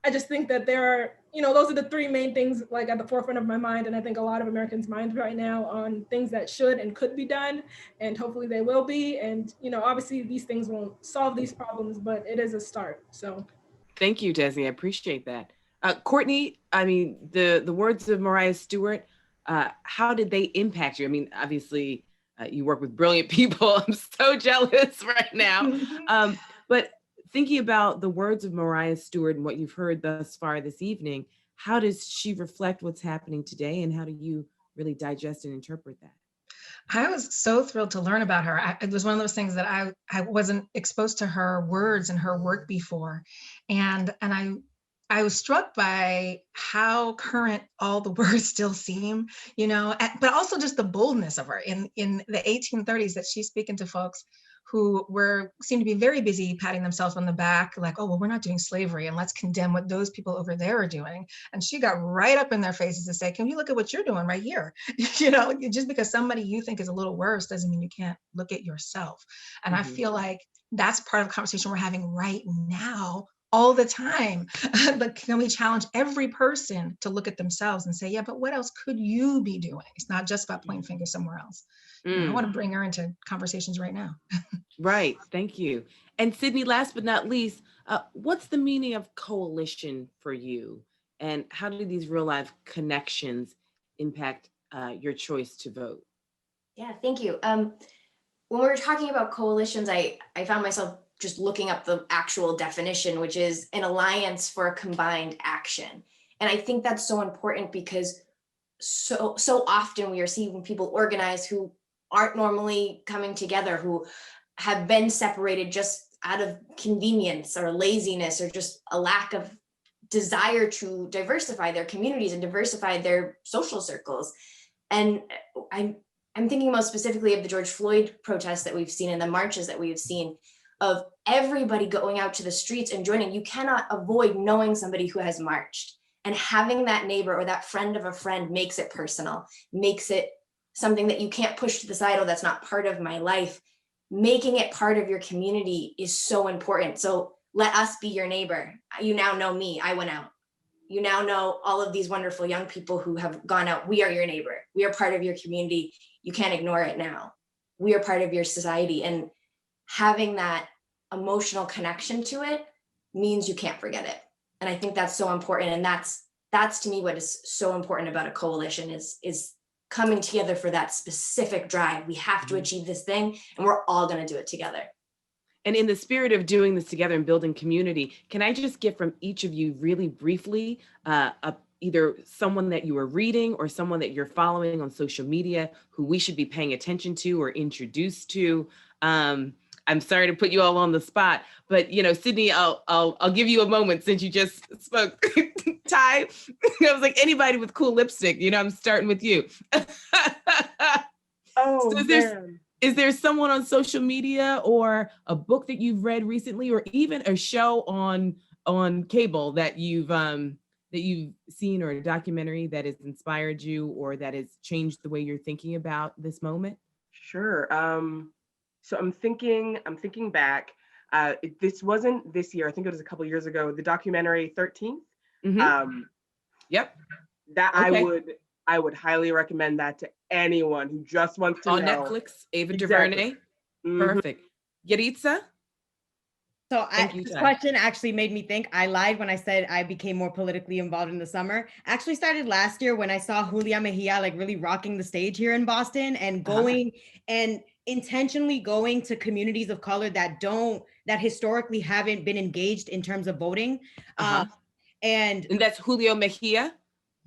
I just think that there are, those are the 3 main things like at the forefront of my mind. And I think a lot of Americans' minds right now on things that should and could be done, and hopefully they will be. And, obviously these things won't solve these problems, but it is a start. So. Thank you, Desi. I appreciate that. Courtney, I mean, the words of Mariah Stewart, how did they impact you? I mean, obviously you work with brilliant people. I'm so jealous right now. But thinking about the words of Mariah Stewart and what you've heard thus far this evening, how does she reflect what's happening today, and how do you really digest and interpret that? I was so thrilled to learn about her. It was one of those things that I wasn't exposed to her words and her work before. And I was struck by how current all the words still seem, but also just the boldness of her in the 1830s, that she's speaking to folks who seem to be very busy patting themselves on the back, like, oh, well, we're not doing slavery, and let's condemn what those people over there are doing. And she got right up in their faces to say, can you look at what you're doing right here? Just because somebody you think is a little worse doesn't mean you can't look at yourself. And I feel like that's part of the conversation we're having right now, all the time. But can we challenge every person to look at themselves and say, yeah, but what else could you be doing? It's not just about pointing fingers somewhere else. I want to bring her into conversations right now. Right. Thank you. And Sydney, last but not least, what's the meaning of coalition for you? And how do these real life connections impact your choice to vote? Yeah, thank you. When we were talking about coalitions, I found myself just looking up the actual definition, which is an alliance for a combined action. And I think that's so important because so often we are seeing people organize who aren't normally coming together, who have been separated just out of convenience or laziness or just a lack of desire to diversify their communities and diversify their social circles. And I'm thinking most specifically of the George Floyd protests that we've seen and the marches that we have seen, of everybody going out to the streets and joining. You cannot avoid knowing somebody who has marched, and having that neighbor or that friend of a friend makes it personal, makes it something that you can't push to the side. Oh, that's not part of my life. Making it part of your community is so important. So let us be your neighbor. You now know me, I went out. You now know all of these wonderful young people who have gone out. We are your neighbor. We are part of your community. You can't ignore it now. We are part of your society. And having that emotional connection to it means you can't forget it. And I think that's so important. And that's to me what is so important about a coalition is coming together for that specific drive. We have to achieve this thing, and we're all going to do it together. And in the spirit of doing this together and building community, can I just get from each of you really briefly, either someone that you are reading or someone that you're following on social media who we should be paying attention to or introduced to? I'm sorry to put you all on the spot, but Sydney, I'll give you a moment since you just spoke. Ty, I was like, anybody with cool lipstick, I'm starting with you. Oh, so is there someone on social media or a book that you've read recently, or even a show on cable that you've seen, or a documentary that has inspired you or that has changed the way you're thinking about this moment? Sure. So I'm thinking back. This wasn't this year. I think it was a couple years ago. The documentary 13th. Mm-hmm. Yep. That okay. I would highly recommend that to anyone who just wants to know. On Netflix, Ava Exactly. DuVernay. Mm-hmm. Perfect. Yaritza? So this question actually made me think. I lied when I said I became more politically involved in the summer. Actually started last year when I saw Julia Mejia really rocking the stage here in Boston, and going and intentionally going to communities of color that historically haven't been engaged in terms of voting. And that's Julia Mejia?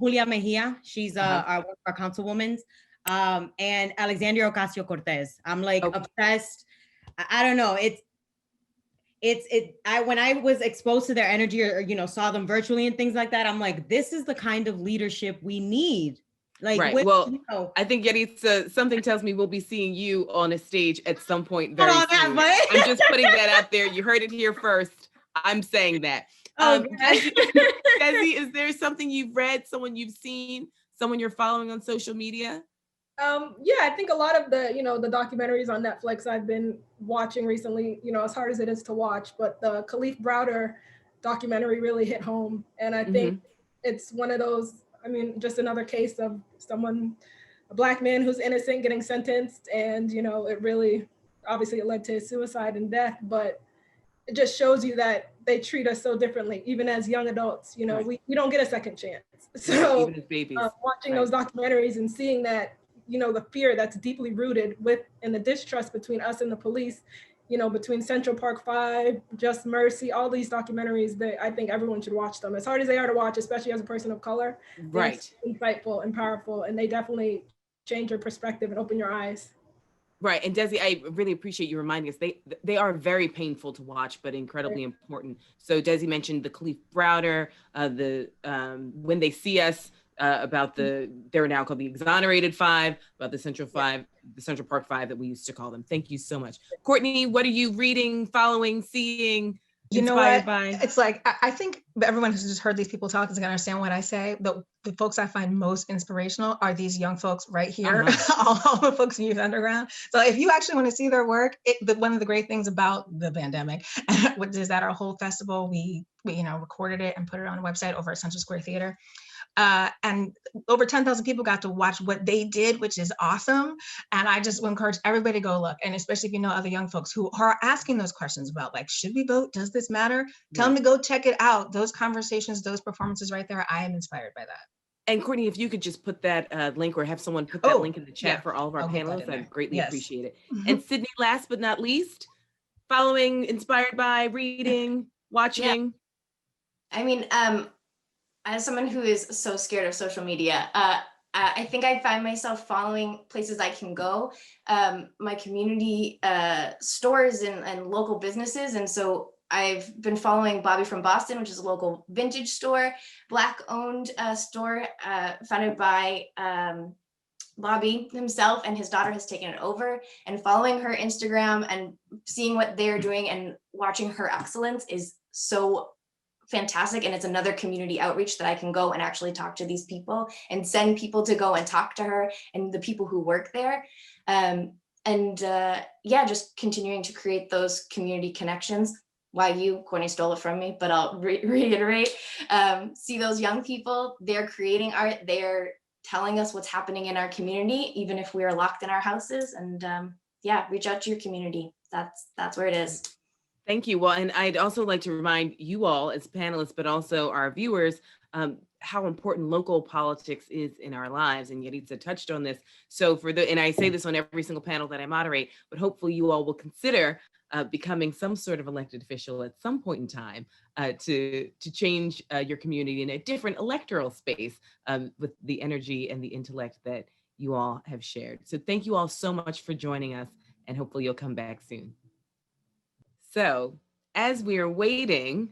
Julia Mejia, she's our councilwoman, and Alexandria Ocasio-Cortez. I'm obsessed. I don't know. When I was exposed to their energy or saw them virtually and things like that, I'm like, this is the kind of leadership we need. Right. I think Yaritza, something tells me we'll be seeing you on a stage at some point very soon. I'm just putting that out there. You heard it here first. I'm saying that. Desi, is there something you've read, someone you've seen, someone you're following on social media? Yeah, I think a lot of the, the documentaries on Netflix I've been watching recently, as hard as it is to watch, but the Kalief Browder documentary really hit home. And I think it's one of those, just another case of a Black man who's innocent getting sentenced. And, it really, obviously it led to his suicide and death, but it just shows you that they treat us so differently, even as young adults. We don't get a second chance. So even as babies. Watching those documentaries and seeing that, the fear that's deeply rooted and the distrust between us and the police, between Central Park 5, Just Mercy, all these documentaries, that I think everyone should watch them. As hard as they are to watch, especially as a person of color, right? Insightful and powerful, and they definitely change your perspective and open your eyes. Right. And Desi, I really appreciate you reminding us. They are very painful to watch, but incredibly important. So Desi mentioned the Kalief Browder, When They See Us, about they're now called the Exonerated Five, about the Central Five, the Central Park Five that we used to call them. Thank you so much. Courtney, what are you reading, following, seeing, inspired by? It's I think everyone who's just heard these people talk is gonna understand what I say. The folks I find most inspirational are these young folks right here, all the folks in Youth Underground. So if you actually want to see their work, one of the great things about the pandemic is that our whole festival, we recorded it and put it on a website over at Central Square Theater. And over 10,000 people got to watch what they did, which is awesome. And I just encourage everybody to go look. And especially if you know other young folks who are asking those questions about should we vote? Does this matter? Tell them to go check it out. Those conversations, those performances right there. I am inspired by that. And Courtney, if you could just put that link or have someone put that link in the chat for all of our panelists, I'd greatly appreciate it. And Sydney, last but not least. following, inspired by, reading, watching? I mean, as someone who is so scared of social media, I think I find myself following places I can go, my community stores and local businesses. And so I've been following Bobby from Boston, which is a local vintage store, Black owned store founded by Bobby himself, and his daughter has taken it over, and following her Instagram and seeing what they're doing and watching her excellence is so fantastic. And it's another community outreach that I can go and actually talk to these people and send people to go and talk to her and the people who work there. Yeah, just continuing to create those community connections. Why you, Courtney stole it from me, but I'll reiterate, see those young people, they're creating art, they're telling us what's happening in our community, even if we are locked in our houses. And yeah, reach out to your community. That's where it is. Thank you. Well, and I'd also like to remind you all as panelists, but also our viewers, how important local politics is in our lives. And Yaritza touched on this. So and I say this on every single panel that I moderate, but hopefully you all will consider becoming some sort of elected official at some point in time to change your community in a different electoral space with the energy and the intellect that you all have shared. So thank you all so much for joining us, and hopefully you'll come back soon. So as we are waiting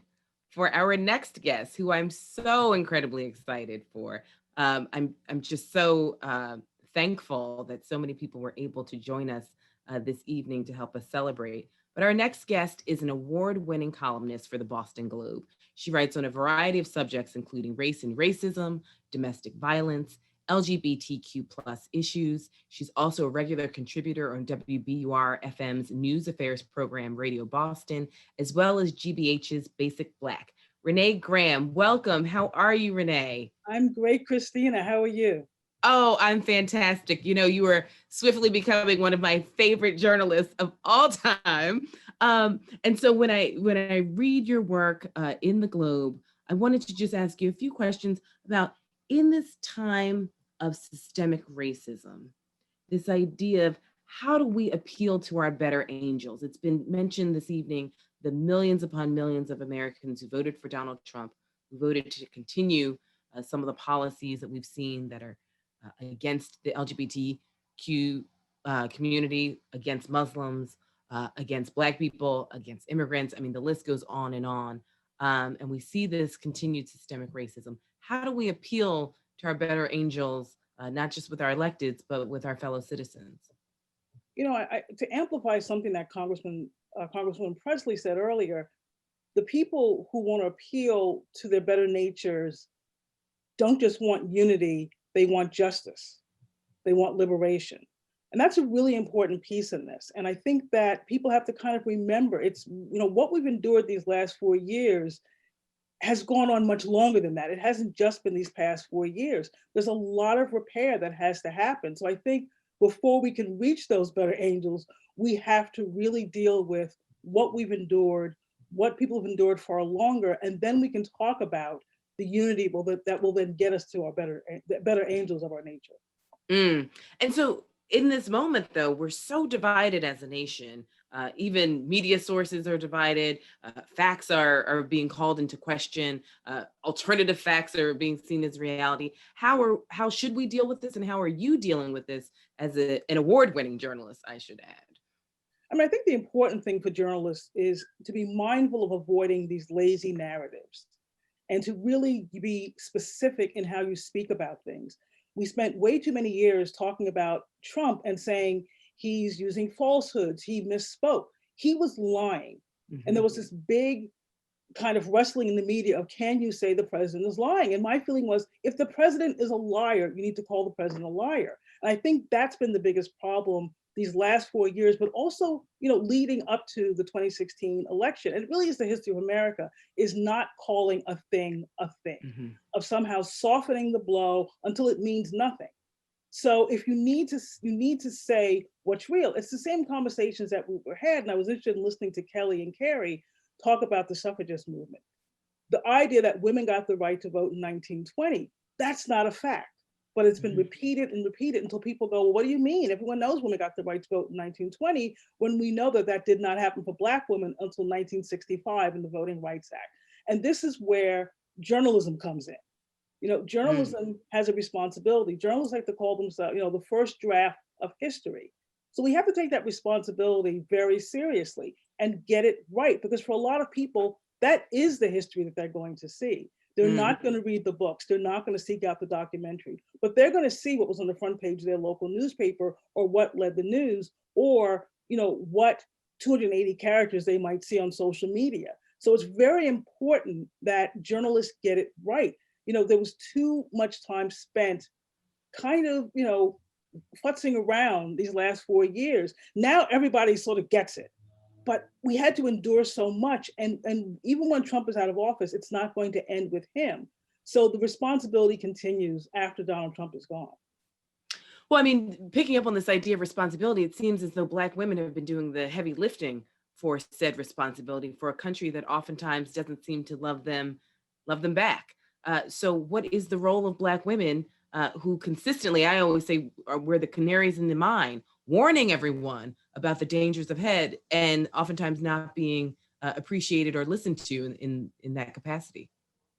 for our next guest, who I'm so incredibly excited for, I'm just so thankful that so many people were able to join us this evening to help us celebrate. But our next guest is an award-winning columnist for the Boston Globe. She writes on a variety of subjects, including race and racism, domestic violence, LGBTQ+ issues. She's also a regular contributor on WBUR FM's News Affairs program, Radio Boston, as well as GBH's Basic Black. Renee Graham, welcome. How are you, Renee? I'm great, Christina. How are you? Oh, I'm fantastic. You know, you are swiftly becoming one of my favorite journalists of all time. And so when I read your work in the Globe, I wanted to just ask you a few questions about, in this time of systemic racism, this idea of how do we appeal to our better angels? It's been mentioned this evening, the millions upon millions of Americans who voted for Donald Trump, who voted to continue some of the policies that we've seen that are against the LGBTQ community, against Muslims, against Black people, against immigrants. I mean, the list goes on. And we see this continued systemic racism. How do we appeal to our better angels, not just with our electeds, but with our fellow citizens? You know, to amplify something that Congresswoman Pressley said earlier, the people who want to appeal to their better natures don't just want unity, they want justice. They want liberation. And that's a really important piece in this. And I think that people have to kind of remember, it's, you know, what we've endured these last 4 years has gone on much longer than that. It hasn't just been these past 4 years. There's a lot of repair that has to happen. So I think before we can reach those better angels, we have to really deal with what we've endured, what people have endured far longer, and then we can talk about the unity that will then get us to our better angels of our nature. And so in this moment, though, we're so divided as a nation. Even media sources are divided. Facts are being called into question. Alternative facts are being seen as reality. How should we deal with this, and how are you dealing with this as an award-winning journalist, I should add? I mean, I think the important thing for journalists is to be mindful of avoiding these lazy narratives and to really be specific in how you speak about things. We spent way too many years talking about Trump and saying he's using falsehoods, he misspoke. He was lying. And there was this big kind of wrestling in the media of, can you say the president is lying? And my feeling was, if the president is a liar, you need to call the president a liar. And I think that's been the biggest problem these last 4 years, but also, you know, leading up to the 2016 election. And it really is the history of America, is not calling a thing, of somehow softening the blow until it means nothing. So if you need to say what's real. It's the same conversations that we had, and I was interested in listening to Kellie and Kerri talk about the suffragist movement. The idea that women got the right to vote in 1920, that's not a fact. but it's been repeated and repeated until people go, well, what do you mean? Everyone knows women got the right to vote in 1920, when we know that that did not happen for Black women until 1965 in the Voting Rights Act. And this is where journalism comes in. You know, journalism has a responsibility. Journalists like to call themselves, you know, the first draft of history. So we have to take that responsibility very seriously and get it right, because for a lot of people, that is the history that they're going to see. They're not going to read the books. They're not going to seek out the documentary, but they're going to see what was on the front page of their local newspaper, or what led the news, or, you know, what 280 characters they might see on social media. So it's very important that journalists get it right. You know, there was too much time spent kind of, you know, futzing around these last 4 years. Now everybody sort of gets it. But we had to endure so much. And even when Trump is out of office, it's not going to end with him. So the responsibility continues after Donald Trump is gone. Well, I mean, picking up on this idea of responsibility, it seems as though Black women have been doing the heavy lifting for said responsibility for a country that oftentimes doesn't seem to love them back. So what is the role of Black women who consistently, I always say, we're the canaries in the mine, warning everyone about the dangers ahead, and oftentimes not being appreciated or listened to in that capacity?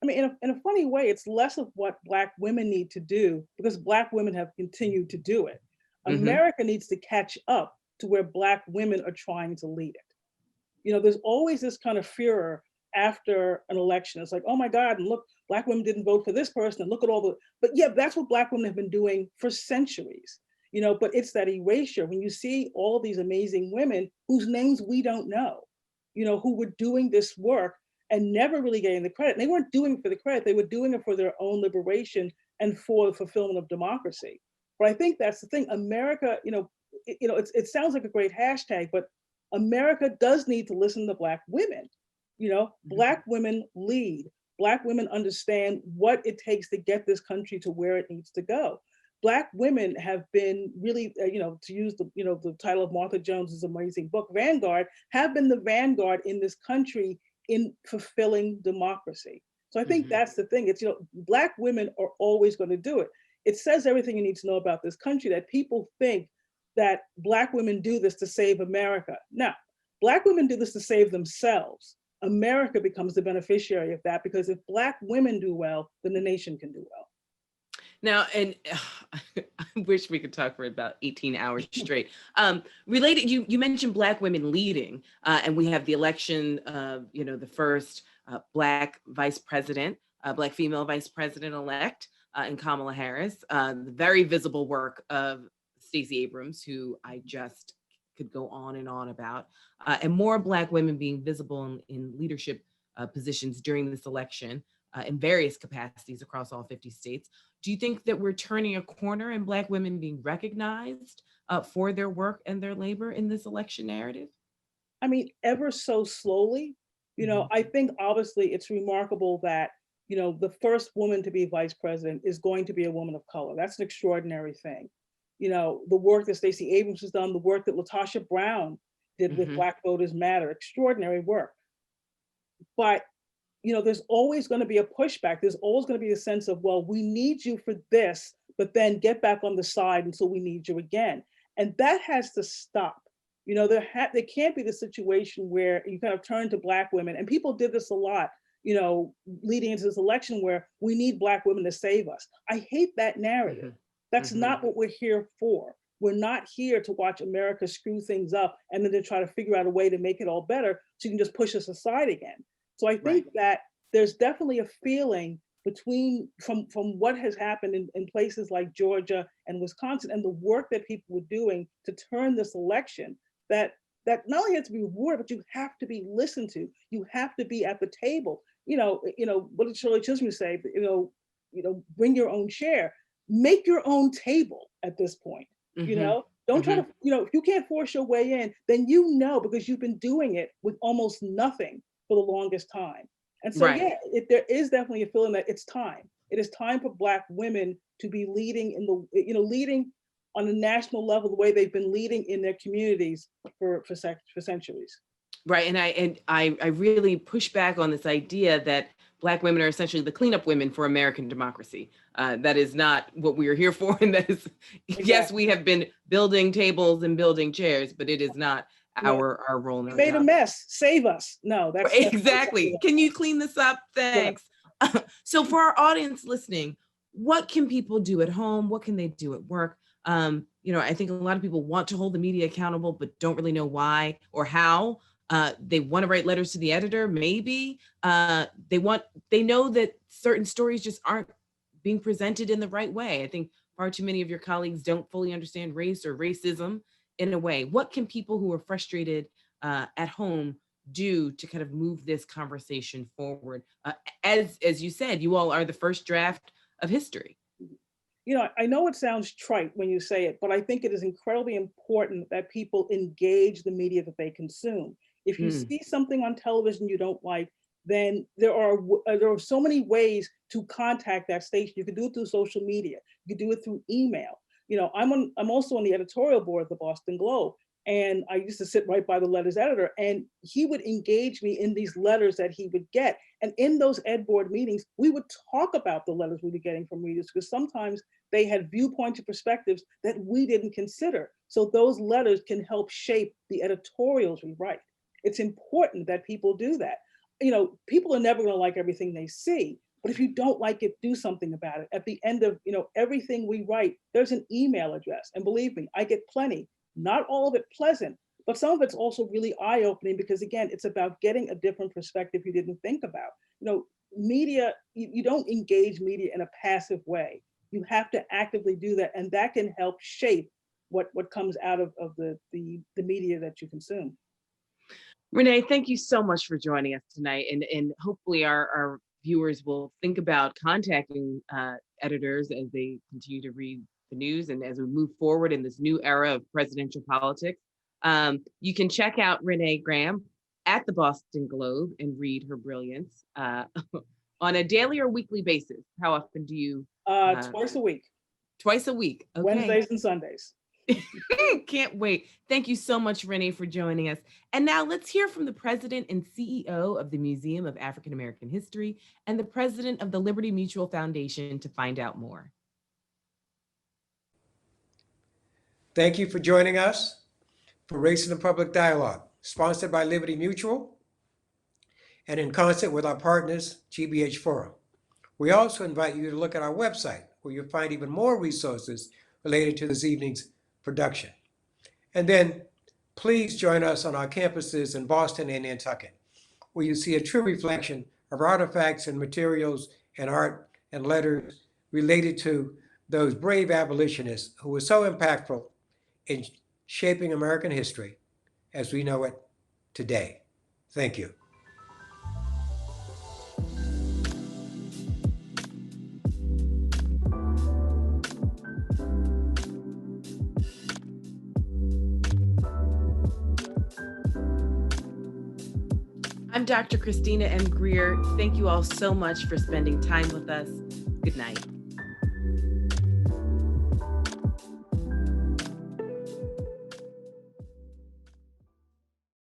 I mean, in a funny way, it's less of what Black women need to do, because Black women have continued to do it. America needs to catch up to where Black women are trying to lead it. You know, there's always this kind of furor after an election. It's like, oh my God, and look, Black women didn't vote for this person, and look at all the, but yeah, that's what Black women have been doing for centuries. You know, but it's that erasure when you see all these amazing women whose names we don't know, you know, who were doing this work and never really getting the credit. And they weren't doing it for the credit, they were doing it for their own liberation and for the fulfillment of democracy. But I think that's the thing. America, it sounds like a great hashtag, but America does need to listen to Black women. You know, Black women lead. Black women understand what it takes to get this country to where it needs to go. Black women have been really, to use the title of Martha Jones's amazing book, Vanguard, have been the vanguard in this country in fulfilling democracy. So I think that's the thing. It's, Black women are always going to do it. It says everything you need to know about this country, that people think that Black women do this to save America. No, Black women do this to save themselves. America becomes the beneficiary of that, because if Black women do well, then the nation can do well. Now, and I wish we could talk for about 18 hours straight. Related, you mentioned Black women leading, and we have the election of, the first Black vice president, Black female vice president-elect, in Kamala Harris, the very visible work of Stacey Abrams, who I just could go on and on about, and more Black women being visible in leadership positions during this election in various capacities across all 50 states. Do you think that we're turning a corner in Black women being recognized for their work and their labor in this election narrative? I mean, ever so slowly. I think obviously it's remarkable that, the first woman to be vice president is going to be a woman of color. That's an extraordinary thing. The work that Stacey Abrams has done, the work that LaTosha Brown did with Black Voters Matter, extraordinary work. But there's always going to be a pushback. There's always going to be a sense of, well, we need you for this, but then get back on the side until we need you again. And that has to stop. There can't be the situation where you kind of turn to Black women, and people did this a lot, leading into this election, where we need Black women to save us. I hate that narrative. That's not what we're here for. We're not here to watch America screw things up and then to try to figure out a way to make it all better so you can just push us aside again. So I think that there's definitely a feeling from what has happened in places like Georgia and Wisconsin, and the work that people were doing to turn this election, that not only has to be rewarded, but you have to be listened to. You have to be at the table. What did Shirley Chisholm say? Bring your own chair, make your own table at this point. Don't try to, if you can't force your way in, then because you've been doing it with almost nothing for the longest time. And so, there is definitely a feeling that it's time. It is time for Black women to be leading leading on a national level the way they've been leading in their communities for centuries. Right, and I really push back on this idea that Black women are essentially the cleanup women for American democracy. That is not what we are here for. And that is, yes, we have been building tables and building chairs, but it is not our role. We made a mess, save us. No, that's exactly. Can you clean this up? Thanks. Yeah. So for our audience listening, what can people do at home? What can they do at work? I think a lot of people want to hold the media accountable, but don't really know why or how. They want to write letters to the editor, maybe. They know that certain stories just aren't being presented in the right way. I think far too many of your colleagues don't fully understand race or racism in a way. What can people who are frustrated at home do to kind of move this conversation forward? As you said, you all are the first draft of history. I know it sounds trite when you say it, but I think it is incredibly important that people engage the media that they consume. If you see something on television you don't like, then there are so many ways to contact that station. You can do it through social media. You can do it through email. I'm also on the editorial board of the Boston Globe, and I used to sit right by the letters editor, and he would engage me in these letters that he would get. And in those ed board meetings, we would talk about the letters we were getting from readers, because sometimes they had viewpoints and perspectives that we didn't consider. So those letters can help shape the editorials we write. It's important that people do that. People are never going to like everything they see, but if you don't like it, do something about it. At the end of everything we write, there's an email address, and believe me, I get plenty. Not all of it pleasant, but some of it's also really eye-opening, because again, it's about getting a different perspective you didn't think about. Media, you don't engage media in a passive way. You have to actively do that, and that can help shape what comes out of the media that you consume. Renee, thank you so much for joining us tonight, and hopefully our viewers will think about contacting editors as they continue to read the news and as we move forward in this new era of presidential politics. You can check out Renee Graham at the Boston Globe and read her brilliance on a daily or weekly basis. How often do you? Twice a week. Twice a week. Okay. Wednesdays and Sundays. Can't wait. Thank you so much, Renee, for joining us. And now let's hear from the president and CEO of the Museum of African American History and the president of the Liberty Mutual Foundation to find out more. Thank you for joining us for Race in the Public Dialogue, sponsored by Liberty Mutual and in concert with our partners, GBH Forum. We also invite you to look at our website, where you'll find even more resources related to this evening's production. And then please join us on our campuses in Boston and Nantucket, where you see a true reflection of artifacts and materials and art and letters related to those brave abolitionists who were so impactful in shaping American history as we know it today. Thank you. I'm Dr. Christina M. Greer. Thank you all so much for spending time with us. Good night.